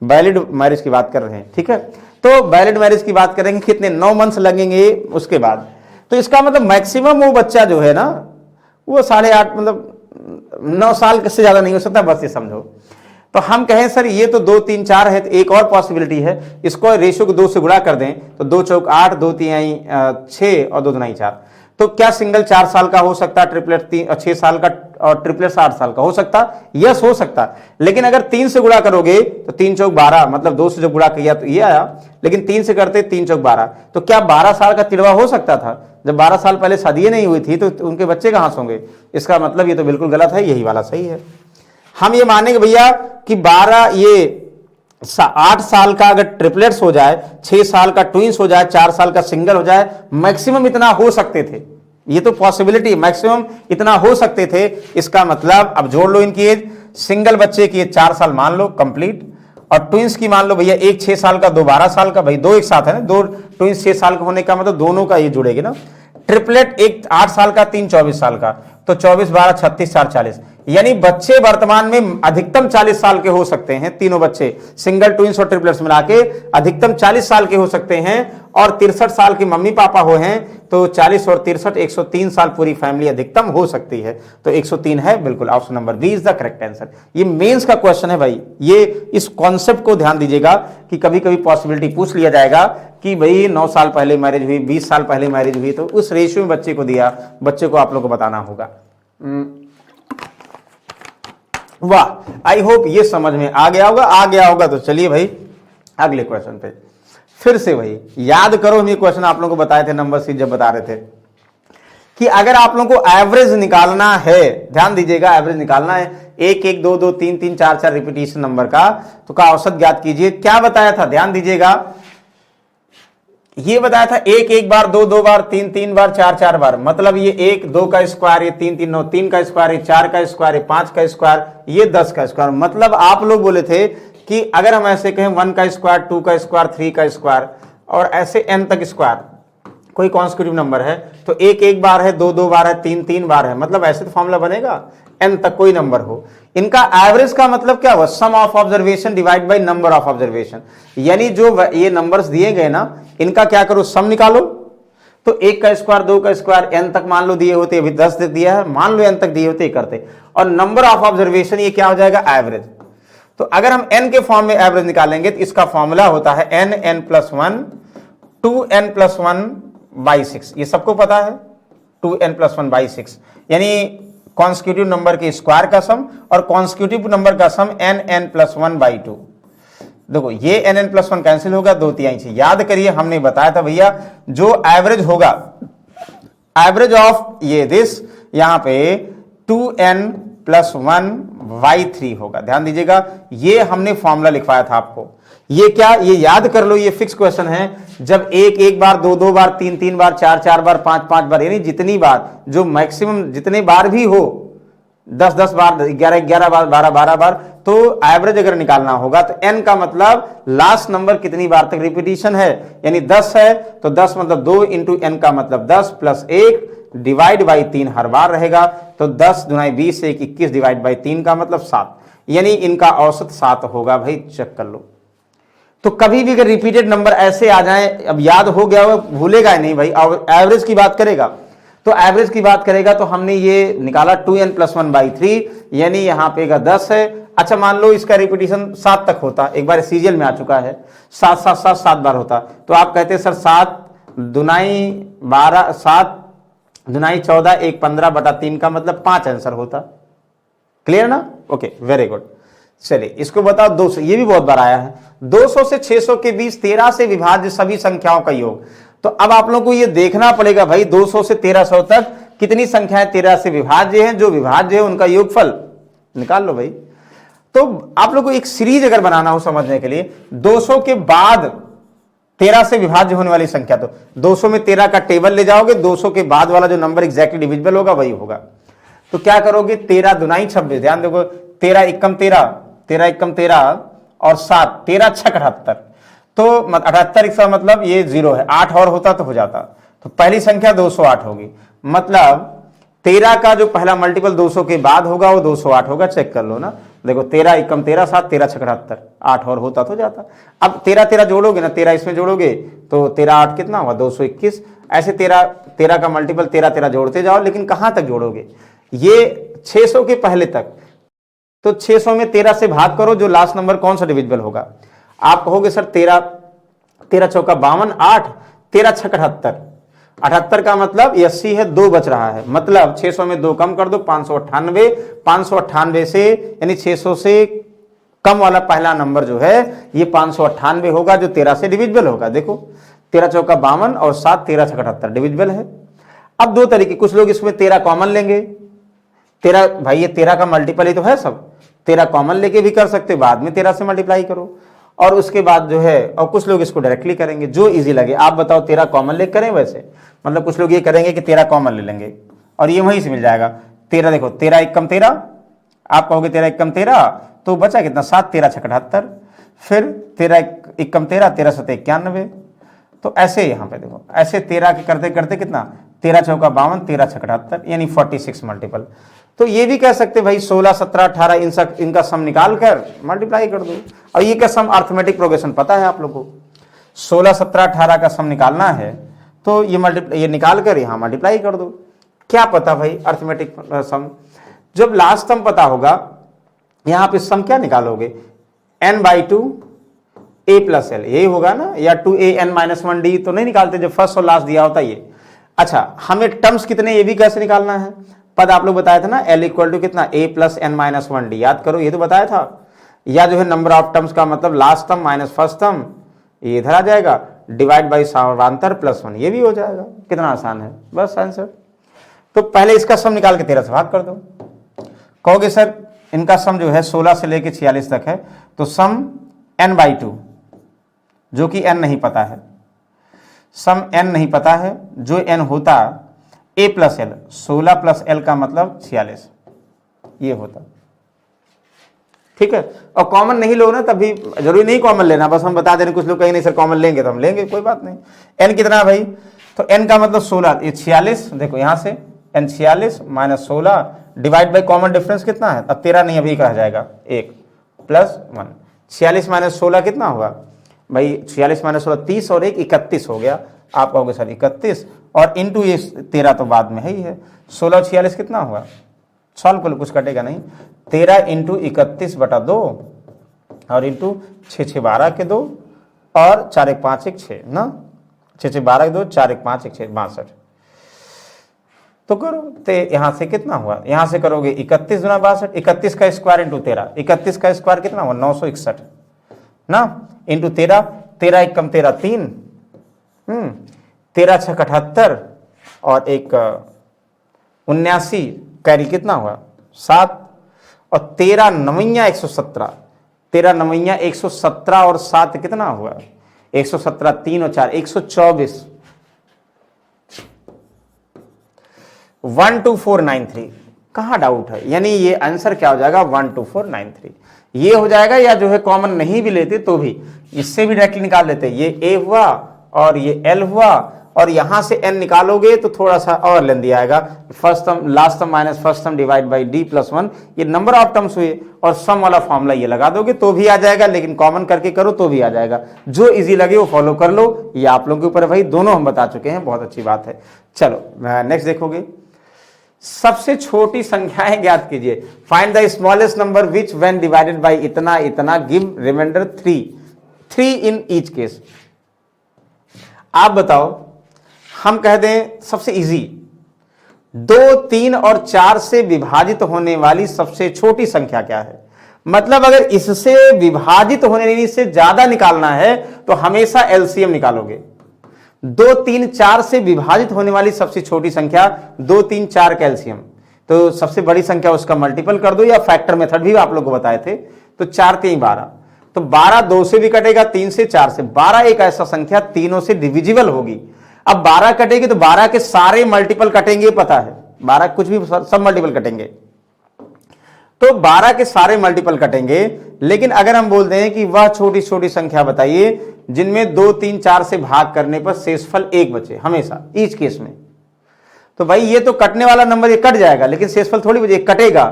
वैलिड मैरिज की बात कर रहे हैं, ठीक है। तो वैलिड मैरिज की बात करेंगे, कितने 9 मंथ्स लगेंगे उसके बाद। तो इसका मतलब मैक्सिमम वो बच्चा जो है ना, वो 8.5 मतलब 9 साल से ज्यादा नहीं हो सकता, बस ये समझो। तो हम कहें सर ये तो 2 3 4 है, तो एक और पॉसिबिलिटी है, इसको रेशियो को 2 से गुणा कर दें तो 2 चौक 8, 2 तिहाई 6 और 2 दुनाई 4। तो क्या सिंगल 4 साल का हो सकता, ट्रिपलेट 6 साल का, और ट्रिपलेट 8 साल का हो सकता? यस हो सकता। लेकिन अगर 3 से गुणा करोगे तो 3 चौक 12, मतलब 2 से जब गुणा किया तो ये आया, लेकिन 3 से करते 3 चौक 12। तो क्या 12 साल का तिड़वा हो सकता था? जब 12 साल पहले शादी नहीं हुई थी तो उनके बच्चे कहां से होंगे? इसका मतलब ये तो बिल्कुल गलत है, यही वाला सही है। हम ये मानेंगे भैया कि 8 साल का अगर ट्रिपलेट्स हो जाए, 6 साल का ट्विंस हो जाए, 4 साल का सिंगल हो जाए, मैक्सिमम इतना हो सकते थे। ये तो पॉसिबिलिटी, मैक्सिमम इतना हो सकते थे। इसका मतलब अब जोड़ लो इनकी एज, सिंगल बच्चे की 4 साल मान लो कंप्लीट, और ट्विंस की मान लो भैया, एक 6 साल का, 2 12 साल का, भाई 2 एक साथ है ना, 2 ट्विंस 6 साल का होने का मतलब दोनों का ये जुड़ेगी ना। ट्रिपलेट एक 8 साल का, 3 24 साल का, तो 24 12 36 4 40, यानी बच्चे वर्तमान में अधिकतम 40 साल के हो सकते हैं। तीनों बच्चे सिंगल ट्विंस और ट्रिपलेट्स मिला के अधिकतम 40 साल के हो सकते हैं, और 63 साल के मम्मी पापा हो हैं तो 40 और 63 103 साल पूरी फैमिली अधिकतम हो सकती है। तो 103 है बिल्कुल, option number B is the correct answer. ये मेंस का क्वेश्चन है भाई, ये इस कॉन्सेप्ट को ध्यान दीजिएगा कि कभी कभी पॉसिबिलिटी पूछ लिया जाएगा कि भाई 9 साल पहले मैरिज हुई, 20 साल पहले मैरिज हुई, तो उस रेशियो में बच्चे को दिया, बच्चे को आप लोग को बताना होगा। वाह, आई होप ये समझ में आ गया होगा। तो चलिए भाई अगले क्वेश्चन पे फिर से भाई याद करो, हम ये क्वेश्चन आप लोगों को बताए थे नंबर सीरीज जब बता रहे थे कि अगर आप लोगों को एवरेज निकालना है, ध्यान दीजिएगा, एवरेज निकालना है 1 1 2 2 3 3 4 4 रिपीटेशन नंबर का, तो का औसत ज्ञात कीजिए। क्या बताया था, ध्यान दीजिएगा, ये बताया था 1 1 बार, 2 2 बार, 3 3 बार, 4 4 बार, मतलब ये 1 2 का स्क्वायर, ये 3 3 9, 3 का स्क्वायर, ये 4 का स्क्वायर, ये 5 का स्क्वायर, ये 10 का स्क्वायर। मतलब आप लोग बोले थे कि अगर हम ऐसे कहें 1 का स्क्वायर, 2 का स्क्वायर, 3 का स्क्वायर, और ऐसे n तक स्क्वायर कोई कॉन्स्टिट्यूटिव नंबर है, तो 1 1 बार है, 2 2 बार है, 3 3 बार है, मतलब ऐसे तो फॉर्मूला बनेगा n तक कोई नंबर हो। इनका एवरेज का मतलब क्या हुआ, sum of observation divide by number of observation, यानी जो ये नंबर्स दिए गए ना, इनका क्या करो, सम निकालो। तो 1 का स्क्वायर, 2 का स्क्वायर, n तक मान लो दिए होते, अभी 10 दिया है, मान लो n तक दिए होते करते, और नंबर ऑफ ऑब्जर्वेशन ये क्या हो जाएगा, एवरेज। तो अगर हम n के फॉर्म में एवरेज निकालेंगे तो इसका फॉर्मूला होता है n n+1 2n+1 by 6, ये सबको पता है, 2n+1 by 6, यानी कॉन्स्टिट्यूटिव नंबर के स्क्वायर का सम और कॉन्स्टिट्यूटिव नंबर का सम n+1 by 2। देखो ये n+1 कैंसिल होगा, 2 तिहाई से। याद करिए हमने बताया था भैया, जो एवरेज होगा, एवरेज ऑफ ये दिस, यहां पे 2n+1 by 3 होगा। ध्यान दीजिएगा, ये हमने फॉर्मूला लिखवाया था आपको। ये क्या, ये याद कर लो, ये फिक्स क्वेश्चन है। जब 1 1 बार, 2 2 बार, 3 3 बार, 4 4 बार, 5 5 बार, यानी जितनी बार, जो मैक्सिमम जितने बार भी हो, 10 10 बार, 11 11 बार, 12 12 बार, तो एवरेज अगर निकालना होगा तो n का मतलब लास्ट नंबर कितनी बार तक रिपीटिशन है, यानी 10 है तो 10 मतलब 2 इंटू n का मतलब 10 प्लस 1 डिवाइड बाई 3 हर बार रहेगा, तो 10 दुनाई 20 से 21 डिवाइड बाई 3 का मतलब 7, यानी इनका औसत 7 होगा। भाई चेक कर लो। तो कभी भी अगर रिपीटेड नंबर ऐसे आ जाए, अब याद हो गया हो, भूलेगा नहीं भाई, एवरेज की बात करेगा तो एवरेज की बात करेगा तो हमने ये निकाला 2n+1 by 3, यानी यहां पे 10 है। अच्छा मान लो इसका रिपीटिशन 7 तक होता, एक बार सीरियल में आ चुका है, 7 7 7 7 बार होता, तो आप कहते सर 7 दुनाई 12, 7 दुनाई 14, 1 15 बटा 3 का मतलब 5 आंसर होता। क्लियर ना? Okay, very good. चलिए इसको बताओ 200, ये भी बहुत बार आया है। 200 से 600 के बीच 13 से विभाज्य सभी संख्याओं का योग। तो अब आप लोगों को ये देखना पड़ेगा भाई 200 से 1300 तक कितनी संख्याएं 13 से विभाज्य हैं, जो विभाज्य है उनका योगफल निकाल लो भाई। तो आप लोग को एक सीरीज अगर बनाना हो समझने के लिए, 200 के बाद 13 से विभाज्य होने वाली संख्या, तो 200 में 13 का टेबल ले जाओगे, 200 के बाद वाला जो नंबर एग्जैक्टली डिविजिबल होगा वही होगा। तो क्या करोगे, 13 दुनाई 26, ध्यान देखो 13 एकम 13, 13 एकम 13 और 7, 13 छक 78। तो 78 इसका मतलब ये 0 है, 8 और होता तो हो जाता। तो पहली संख्या 208 होगी, मतलब 13 का जो पहला मल्टीपल 200 के बाद होगा वो 208 होगा। चेक कर लो ना, देखो 13 एकम 13, 7, 13 छक 78, 8 और होता तो जाता। अब 13 13 जोड़ोगे ना, 13 इसमें जोड़ोगे तो 13 8 कितना हुआ 221। ऐसे 13 का मल्टीपल 13 13 जोड़ते जाओ, लेकिन कहां तक जोड़ोगे, ये 600 के पहले तक। तो 600 में 13 से भाग करो, जो लास्ट नंबर कौन सा डिविजिबल होगा। आप कहोगे सर 13 चौका 52, 8, 13 छक 78, 78 का मतलब 80 है, 2 बच रहा है, मतलब 600 में 2 कम कर दो 598, 598 से यानी 600 से कम वाला पहला नंबर जो है ये 598 होगा, जो 13 से डिविजिबल होगा। देखो 13 चौका 52 और 7, 13 छक 78 डिविजिबल है। अब दो तरीके, कुछ लोग इसमें 13 कॉमन लेंगे, 13 भाई ये 13 का मल्टीपल ही तो है सब, 13 कॉमन लेके भी कर सकते, बाद में 13 से मल्टीप्लाई करो, और उसके बाद जो है, और कुछ लोग इसको डायरेक्टली करेंगे, जो इजी लगे। आप बताओ 13 कॉमन ले करें, वैसे मतलब कुछ लोग ये करेंगे कि 13 कॉमन ले लेंगे और ये वहीं से मिल जाएगा। 13 देखो 13 एकम 13, आप कहोगे 13 एकम 13, तो बचा कितना 7, 13 छक 78, फिर 13 एकम 13, 13 7 91। तो ऐसे यहाँ पे देखो, ऐसे 13 के करते करते कितना 13 चौका 52, 13 छक 78 यानी 46 मल्टीपल। तो ये भी कह सकते भाई 16 17 18 इनका सम निकाल कर मल्टीप्लाई कर दो। और ये क्या सम अर्थमेटिक प्रोग्रेशन पता है आप लोग को, 16 17 18 का सम निकालना है, तो ये निकाल कर यहाँ मल्टीप्लाई कर दो। क्या पता भाई अर्थमेटिक सम, जब लास्ट सम पता होगा यहाँ पे सम क्या निकालोगे, n/2 a + l, यही होगा ना, या 2an-1d तो नहीं निकालते जब फर्स्ट और लास्ट दिया होता ये। अच्छा, हमें टर्म्स कितने ये भी कैसे निकालना है, पद आप लोग बताया था ना, l = कितना a + n-1d, याद करो ये तो बताया था। या जो है नंबर ऑफ टर्म्स का मतलब last term minus first term, ये इधर आ जाएगा, डिवाइड बाई समांतर +1, ये भी हो जाएगा। कितना आसान है, बस आंसर। तो पहले इसका सम निकाल के 13 से भाग कर दो। कहोगे सर इनका सम जो है 16 से लेके 46 तक है, तो सम n/2, जो कि n नहीं पता है, सम n नहीं पता है, जो n होता a + l, 16 + l का मतलब 46, ये होता। ठीक है, और कॉमन नहीं लो ना, तभी जरूरी नहीं कॉमन लेना, बस हम बता दे रहे। कुछ लोग कहेंगे नहीं सर कॉमन लेंगे, तो हम लेंगे, कोई बात नहीं। n कितना है भाई, तो n का मतलब 16, ये 46, देखो यहां से n 46 - 16 divide by common difference कितना है, अब 13 नहीं अभी कहा जाएगा, 1 + 1, 46 - 16 कितना हुआ भाई, 46 - 16 30 और 1 31 हो गया। आप कहोगे सर 31, और इंटू ये 13 तो बाद में है ही है, 16 और 46 कितना हुआ, सॉल्व कर लो, कुछ कटेगा नहीं, 13 × 31/2 और इंटू 6 6 12 के 2 और 4 1 5 1 6 ना, 6 6 12 के 2, 4 1 5 1 6 62। तो करो, तो यहां से कितना हुआ, यहां से करोगे 31 × 62, 31 का स्क्वायर इंटू 13, 31 का स्क्वायर कितना हुआ 961 ना, इंटू 13, 13 एकम 13 3, 13 छक 78 और 1 79, कैरी कितना हुआ 7, और 13 9 117, 13 9 117 और 7 कितना हुआ 117, 3 और 4 124, 12493। कहाँ डाउट है, यानी ये आंसर क्या हो जाएगा 12493, ये हो जाएगा। या जो है कॉमन नहीं भी लेते तो भी इससे भी डायरेक्टली निकाल लेते, ये a हुआ और ये l हुआ, और यहां से n निकालोगे तो थोड़ा सा और लेंदी आएगा, first term last term minus first term divide by d + 1, ये नंबर ऑफ टर्म्स हुए, और सम वाला फॉर्मूला ये लगा दोगे तो भी आ जाएगा, लेकिन कॉमन करके करो तो भी आ जाएगा। जो इजी लगे वो फॉलो कर लो, ये आप लोगों के ऊपर है भाई, दोनों हम बता चुके हैं, बहुत अच्छी बात है। चलो नेक्स्ट देखोगे, सबसे छोटी संख्याएं ज्ञात कीजिए, find the smallest number which when divided by इतना इतना give remainder 3 in each case. आप बताओ, हम कह दें सबसे इजी, 2 3 और 4 से विभाजित होने वाली सबसे छोटी संख्या क्या है। मतलब अगर इससे विभाजित होने वाली से ज्यादा निकालना है तो हमेशा एलसीएम निकालोगे। 2, 3, 4 से विभाजित होने वाली सबसे छोटी संख्या 2, 3, 4 का एलसीएम, तो सबसे बड़ी संख्या उसका मल्टीपल कर दो, या फैक्टर मेथड भी आप लोग को बताए थे। तो 4 3 12, तो 12 2 से भी कटेगा, 3 से, 4 से। 12 एक ऐसा संख्या तीनों से डिविजिबल होगी। अब 12 कटेगी तो 12 के सारे मल्टीपल कटेंगे, पता है 12 कुछ भी सब मल्टीपल कटेंगे, तो 12 के सारे मल्टीपल कटेंगे। लेकिन अगर हम बोलते हैं कि वह छोटी छोटी संख्या बताइए जिनमें 2, 3, 4 से भाग करने पर शेषफल 1 बचे, हमेशा ईच केस में। तो भाई ये तो कटने वाला नंबर ये कट जाएगा, लेकिन शेषफल थोड़ी बचे, कटेगा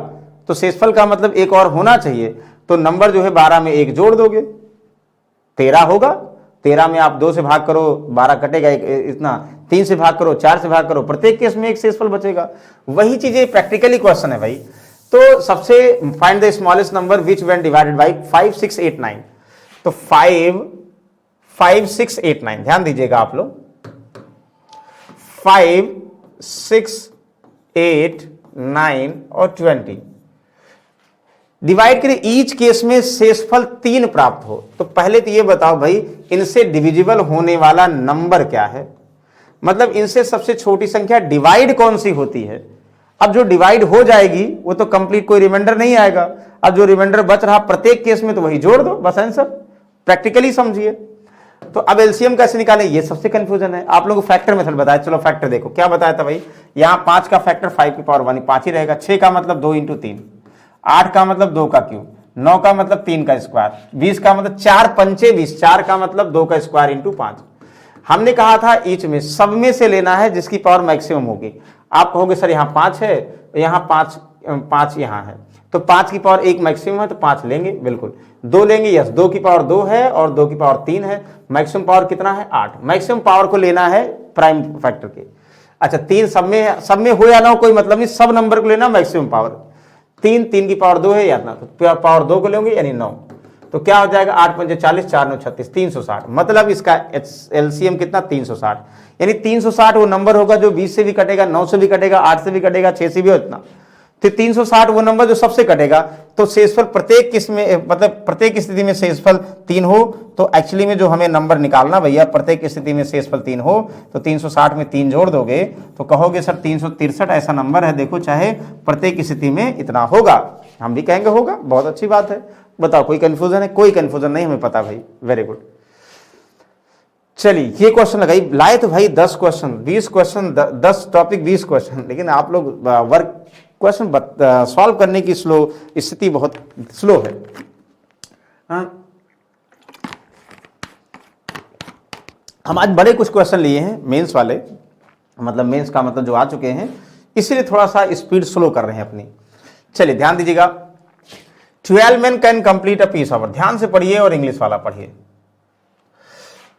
तो शेषफल का मतलब एक और होना चाहिए। तो नंबर जो है 12 में 1 जोड़ दोगे, 13 होगा। 13 में आप 2 से भाग करो, 12 कटेगा, इतना 3 से भाग करो, 4 से भाग करो, प्रत्येक केस में एक शेषफल बचेगा। वही चीजें प्रैक्टिकली क्वेश्चन है भाई। तो सबसे find the smallest number which when divided bye 5, 6, 8, 9। तो 5, 5, 6, 8, 9 ध्यान दीजिएगा आप लोग। 5, 6, 8, 9 और 20 डिवाइड करें, ईच केस में शेषफल 3 प्राप्त हो। तो पहले तो ये बताओ भाई इनसे डिविजिबल होने वाला नंबर क्या है, मतलब इनसे सबसे छोटी संख्या डिवाइड कौन सी होती है। अब जो डिवाइड हो जाएगी वो तो कंप्लीट, कोई रिमाइंडर नहीं आएगा। अब जो रिमाइंडर बच रहा प्रत्येक केस में तो वही जोड़ दो, बस आंसर। प्रैक्टिकली समझिए। तो अब एलसीएम कैसे निकालें, ये सबसे कंफ्यूजन है। आप लोगों को फैक्टर मेथड बताया, चलो फैक्टर देखो क्या बताया था भाई। यहां 5 का फैक्टर 5 की पावर 1 5 ही रहेगा। 6 का मतलब 2 × 3, 8 का मतलब 2 का क्यूब, 9 का मतलब 3 का स्क्वायर, 20 का मतलब 4 पंचे 20, 4 का मतलब 2 का स्क्वायर × 5। हमने कहा था ईच में सब में से लेना है जिसकी पावर मैक्सिमम होगी। आप कहोगे सर यहाँ 5 है, यहाँ 5 यहाँ है, तो 5 की पावर 1 मैक्सिमम है तो 5 लेंगे, बिल्कुल। 2 लेंगे, यस, 2 की पावर 2 है और 2 की पावर 3 है। मैक्सिमम पावर कितना है, 8। मैक्सिमम पावर को लेना है प्राइम फैक्टर के। अच्छा 3 सब में हो या ना हो कोई मतलब नहीं, सब नंबर को लेना मैक्सिमम पावर। 3 की पावर 2 है या ना, तो पावर 2 को लेंगे यानी 9। तो क्या हो जाएगा, 8 पंजे 40, 4 9 36, 360। मतलब इसका एलसीएम कितना, 360। यानी 360 वो नंबर होगा जो 20 से भी कटेगा, 9 से भी कटेगा, 8 से भी कटेगा, 6 से भी, इतना। तो 360 वो नंबर जो सबसे कटेगा। तो शेषफल प्रत्येक किस में, मतलब प्रत्येक स्थिति में शेषफल 3 हो। तो एक्चुअली में जो हमें नंबर निकालना भैया, प्रत्येक स्थिति में शेषफल 3 हो, तो 360 में 3 जोड़ दोगे तो कहोगे सर 363 ऐसा नंबर है, देखो चाहे प्रत्येक स्थिति में इतना होगा। हम भी कहेंगे होगा, बहुत अच्छी बात है। बताओ कोई कंफ्यूजन है, कोई कंफ्यूजन नहीं, हमें पता भाई, वेरी गुड। चलिए ये क्वेश्चन लगाई लाए तो भाई 10 क्वेश्चन 20 क्वेश्चन 10 टॉपिक 20 क्वेश्चन, लेकिन आप लोग वर्क क्वेश्चन सॉल्व करने की स्थिति बहुत स्लो है। हम आज बड़े कुछ क्वेश्चन लिए हैं मेंस वाले, मतलब मेंस का मतलब जो आ चुके हैं, इसीलिए थोड़ा सा स्पीड स्लो कर रहे हैं अपनी। चलिए ध्यान दीजिएगा। 12 men can complete a piece of work, ध्यान से पढ़िए और इंग्लिश वाला पढ़िए।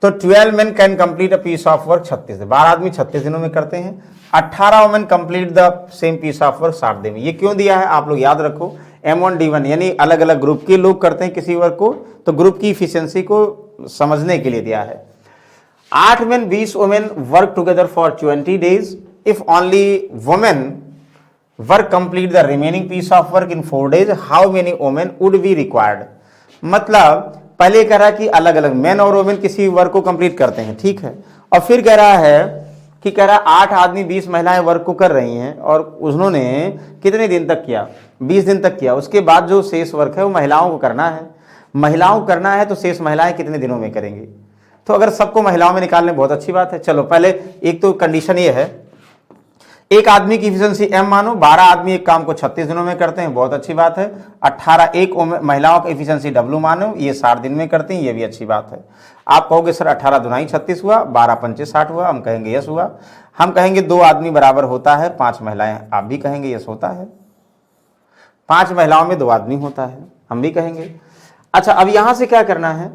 तो 12 men can complete a piece of work 36 दिन, 12 आदमी 36 दिनों में करते हैं। 18 women complete the same piece of work 60 दिन में। ये क्यों दिया है आप लोग याद रखो, M1 D1 यानी अलग अलग ग्रुप के लोग करते हैं किसी वर्क को, तो ग्रुप की इफिशियंसी को समझने के लिए दिया है। 8 men 20 women work together for 20 days। If only women work complete the remaining piece of work in 4 days, how many women would be required. मतलब पहले कह रहा है कि अलग अलग मैन और वुमेन किसी वर्क को कंप्लीट करते हैं, ठीक है। और फिर कह रहा है कि 8 आदमी 20 महिलाएं वर्क को कर रही हैं और उन्होंने कितने दिन तक किया, 20 दिन तक किया। उसके बाद जो शेष वर्क है वो महिलाओं को करना है। महिलाओं को करना है तो शेष महिलाएं कितने दिनों में करेंगी। तो अगर सबको महिलाओं में निकालने बहुत अच्छी बात है। चलो पहले एक तो कंडीशन ये है, एक आदमी की इफिशियंसी M मानो, 12 आदमी एक काम को 36 दिनों में करते हैं, बहुत अच्छी बात है। 18 एक महिलाओं की इफिशियंसी W मानो, ये 60 दिन में करती हैं, ये भी अच्छी बात है। आप कहोगे सर 18 दुनाई 36 हुआ, 12 पंचे 60 हुआ, हम कहेंगे यस हुआ। हम कहेंगे 2 आदमी बराबर होता है 5 महिलाएं, आप भी कहेंगे यस होता है। 5 महिलाओं में 2 आदमी होता है, हम भी कहेंगे। अच्छा अब यहां से क्या करना है,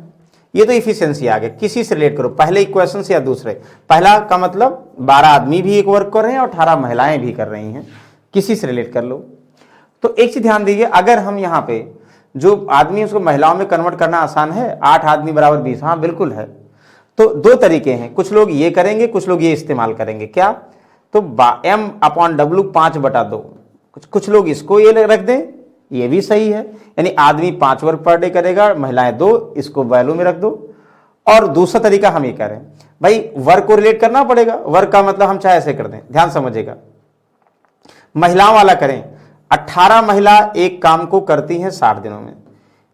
ये तो इफिशियंसी आ गया, किसी से रिलेट करो, पहले इक्वेशन से या दूसरे। पहला का मतलब 12 आदमी भी एक वर्क कर रहे हैं और 18 महिलाएं भी कर रही हैं, किसी से रिलेट कर लो। तो एक चीज ध्यान दीजिए, अगर हम यहाँ पे जो आदमी उसको महिलाओं में कन्वर्ट करना आसान है, 8 आदमी बराबर 20, हाँ बिल्कुल है। तो 2 तरीके हैं, कुछ लोग ये करेंगे, कुछ लोग ये इस्तेमाल करेंगे। क्या, तो M/W 5/2, कुछ लोग इसको ये रख दें ये भी सही है, यानी आदमी 5 वर्क पर डे करेगा, महिलाएं 2, इसको वैल्यू में रख दो। और दूसरा तरीका हम ये कह रहे हैं भाई, वर्क को रिलेट करना पड़ेगा। वर्क का मतलब हम चाहे ऐसे कर दें, ध्यान समझिएगा, महिलाओं वाला करें। 18 महिला एक काम को करती हैं 60 दिनों में,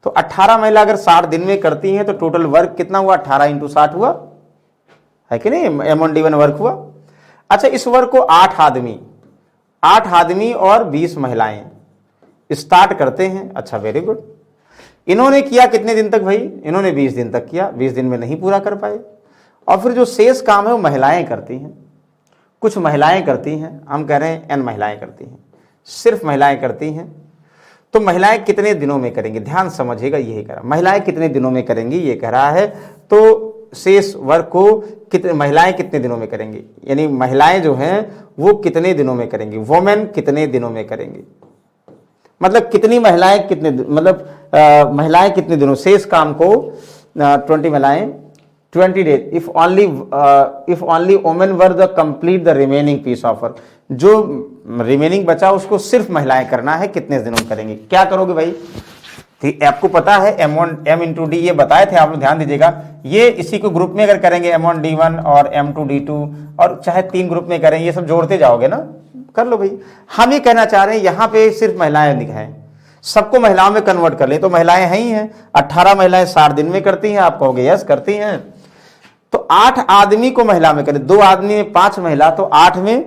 तो 18 महिला अगर 60 दिन में करती हैं तो टोटल वर्क कितना हुआ, 18 × 60 हुआ, है कि नहीं, M1D1 वर्क हुआ। अच्छा, इस वर्क को 8 आदमी और 20 महिलाएं स्टार्ट करते हैं। अच्छा, वेरी गुड। इन्होंने किया कितने दिन तक भाई, इन्होंने 20 दिन तक किया, 20 दिन में नहीं पूरा कर पाए। और फिर जो शेष काम है वो महिलाएं करती हैं, कुछ महिलाएं करती हैं, हम कह रहे हैं N महिलाएं करती हैं, सिर्फ महिलाएं करती हैं। तो महिलाएं कितने दिनों में करेंगी, ध्यान समझिएगा, यही कह रहा, महिलाएं कितने दिनों में करेंगी ये कह रहा है। तो शेष वर्क को महिलाएं कितने दिनों में करेंगी, यानी महिलाएं जो हैं वो कितने दिनों में करेंगी, वोमेन कितने दिनों में करेंगी, मतलब कितनी महिलाएं कितने, मतलब महिलाएं कितने दिनों, शेष काम को 20 महिलाएं 20 days, if only women were the complete the remaining piece of work, जो रिमेनिंग बचा उसको सिर्फ महिलाएं करना है, कितने दिनों में करेंगी। क्या करोगे भाई, ठीक, आपको पता है M1M × D ये बताए थे आप लोग, ध्यान दीजिएगा। ये इसी को ग्रुप में अगर करेंगे M1D1 और M2D2 और चाहे 3 ग्रुप में करें, ये सब जोड़ते जाओगे ना, कर लो भाई। हम ये कहना चाह रहे हैं यहाँ पे सिर्फ महिलाएं दिखाएं, सबको महिलाओं में कन्वर्ट कर ले, तो महिलाएं हैं ही हैं। 18 महिलाएं 60 दिन में करती हैं, आप कहोगे यस करती हैं। तो 8 आदमी को महिला में करें, 2 आदमी में 5 महिला, तो 8 में,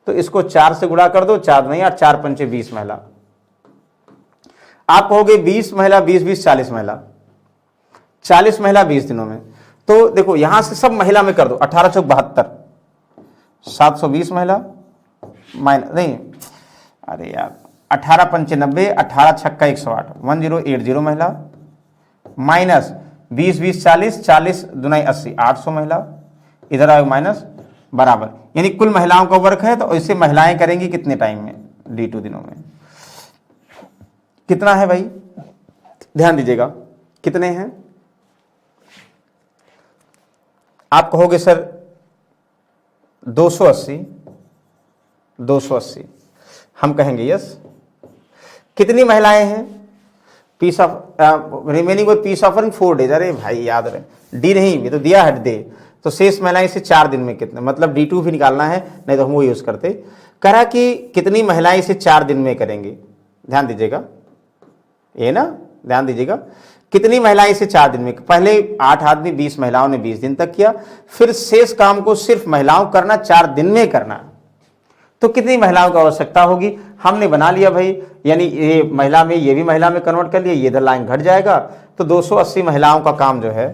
तो इसको 4 से गुणा कर दो, 4 नहीं 8, 4 × 5 = 20 महिला। आप कहोगे 20 महिला, 20 × 40 महिला, 40 महिला 20 दिनों में। तो देखो यहां से सब महिला में कर दो, 18 × 4 = 72, 720 महिला माइनस, नहीं अरे यार, 18 × 5 = 90, 18 × 6 = 108, 1080 महिला, माइनस 20 × 20 = 40, 40 × 2 = 80, 800 महिला, इधर आओ माइनस, बराबर, यानी कुल महिलाओं का वर्क है। तो इससे महिलाएं करेंगी कितने टाइम में, D2 दिनों में। कितना है भाई, ध्यान दीजिएगा, कितने हैं। आप कहोगे सर 280, हम कहेंगे यस। कितनी महिलाएं हैं, piece of remaining with piece offering 4 days. अरे भाई याद रहे, डी नहीं, ये तो दिया है डे, तो शेष महिलाएं इसे 4 दिन में कितने, मतलब D2 भी निकालना है, नहीं तो हम वो यूज करते। करा कि कितनी महिलाएं इसे 4 दिन में करेंगी, ध्यान दीजिएगा, ये ना, ध्यान दीजिएगा, कितनी महिलाएं इसे 4 दिन में, पहले 8 आदमी 20 महिलाओं ने 20 दिन तक किया, फिर शेष काम को सिर्फ महिलाओं करना, 4 दिन में करना, तो कितनी महिलाओं की आवश्यकता होगी। हमने बना लिया भाई, यानी ये महिला में, ये भी महिला में कन्वर्ट कर लिया, ये इधर लाइन घट जाएगा, तो 280 महिलाओं का काम जो है,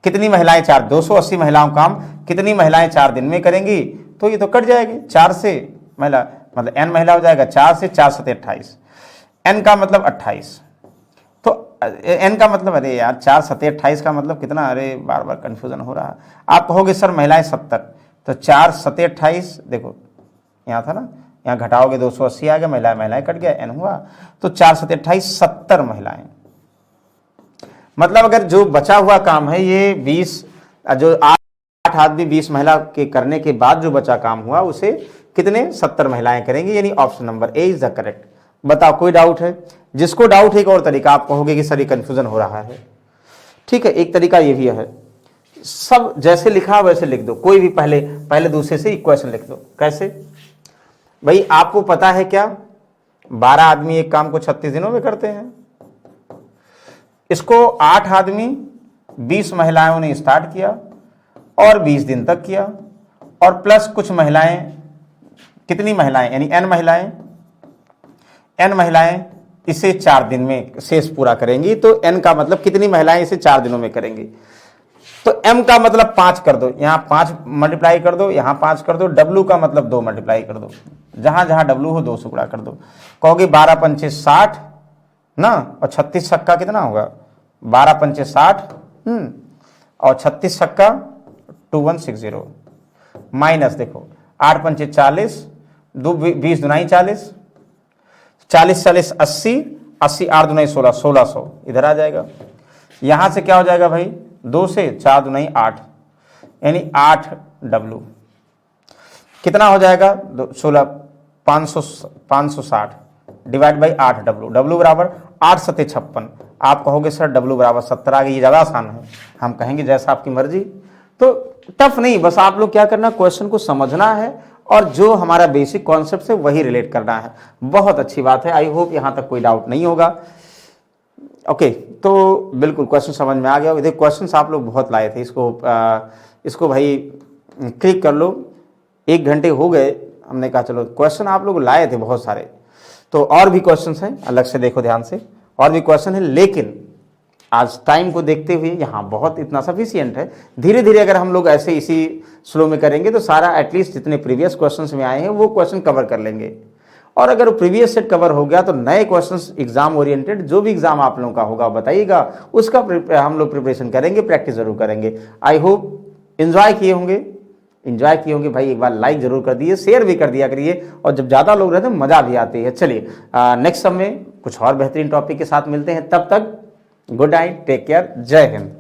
कितनी महिलाएं 280 महिलाओं का काम कितनी महिलाएं 4 दिन में करेंगी, तो ये तो कट जाएगी, 4 से महिला, मतलब N महिला हो जाएगा, 4 से 4 × 7 = 28, N का मतलब 28, तो N का मतलब, अरे यार 4 × 7 = 28 का मतलब कितना, अरे बार बार कंफ्यूजन हो रहा है। आप कहोगे सर महिलाएं 70, तो 4 × 7 = 28, देखो यहाँ था ना, यहाँ घटाओगे 280 आ गया, महिलाएं कट गया, N हुआ, तो 4 × 7 = 28, 70 महिलाएं। मतलब अगर जो बचा हुआ काम है ये 20, जो 8 आदमी 20 महिला के करने के बाद जो बचा काम हुआ उसे कितने, 70 महिलाएं करेंगी, यानी option number A is the correct. बताओ कोई डाउट है, जिसको डाउट है एक और तरीका, आप कहोगे कि सर ये कंफ्यूजन हो रहा है, ठीक है, एक तरीका ये भी है, सब जैसे लिखा वैसे लिख दो, कोई भी पहले दूसरे से इक्वेशन लिख दो। कैसे भाई, आपको पता है क्या, 12 आदमी एक काम को 36 दिनों में करते हैं, इसको 8 आदमी 20 महिलाओं ने स्टार्ट किया और 20 दिन तक किया, और प्लस कुछ महिलाएं, कितनी महिलाएं, यानी N महिलाएं इसे 4 दिन में शेष पूरा करेंगी। तो N का मतलब कितनी महिलाएं इसे 4 दिनों में करेंगी, तो M का मतलब 5 कर दो, यहाँ 5 मल्टीप्लाई कर दो, यहाँ 5 कर दो, W का मतलब 2 मल्टीप्लाई कर दो, जहां जहां W हो 2 से गुणा कर दो। कहोगे 12 × 5 = 60 ना, और 36 छक्का कितना होगा, 12 × 5 = 60, और 36 छक्का 2160, माइनस देखो 8 × 5 = 40, 20 दूनी 40, 40 40 80, 80 8 दूनी 16, 1600 इधर आ जाएगा। यहां से क्या हो जाएगा भाई, 2 से 4 दूनी 8, यानी 8 W कितना हो जाएगा, 16 560, डिवाइड बाई 8W, W बराबर 8 सते 56। आप कहोगे सर W बराबर 70 आ गई, ये ज़्यादा आसान है। हम कहेंगे जैसा आपकी मर्जी। तो टफ नहीं, बस आप लोग क्या करना, क्वेश्चन को समझना है और जो हमारा बेसिक कॉन्सेप्ट है वही रिलेट करना है। बहुत अच्छी बात है, आई होप यहाँ तक कोई डाउट नहीं होगा। ओके, तो बिल्कुल क्वेश्चन समझ में आ गया। देखो क्वेश्चन आप लोग बहुत लाए थे, इसको भाई क्लिक कर लो। 1 घंटे हो गए, हमने कहा चलो क्वेश्चन आप लोग लाए थे बहुत सारे, तो और भी क्वेश्चंस हैं, अलग से देखो ध्यान से, और भी क्वेश्चन है, लेकिन आज टाइम को देखते हुए यहाँ बहुत इतना सफिशियंट है। धीरे धीरे अगर हम लोग ऐसे इसी स्लो में करेंगे तो सारा एटलीस्ट जितने प्रीवियस क्वेश्चंस में आए हैं वो क्वेश्चन कवर कर लेंगे। और अगर प्रीवियस सेट कवर हो गया तो नए क्वेश्चंस एग्जाम ओरिएंटेड जो भी एग्जाम आप लोगों का होगा बताइएगा, उसका हम लोग प्रिपरेशन करेंगे, प्रैक्टिस जरूर करेंगे। आई होप एंजॉय किए होंगे भाई। एक बार लाइक जरूर कर दिए, शेयर भी कर दिया करिए, और जब ज़्यादा लोग रहते हैं मज़ा भी आती है। चलिए नेक्स्ट समय कुछ और बेहतरीन टॉपिक के साथ मिलते हैं, तब तक गुड नाइट, टेक केयर, जय हिंद।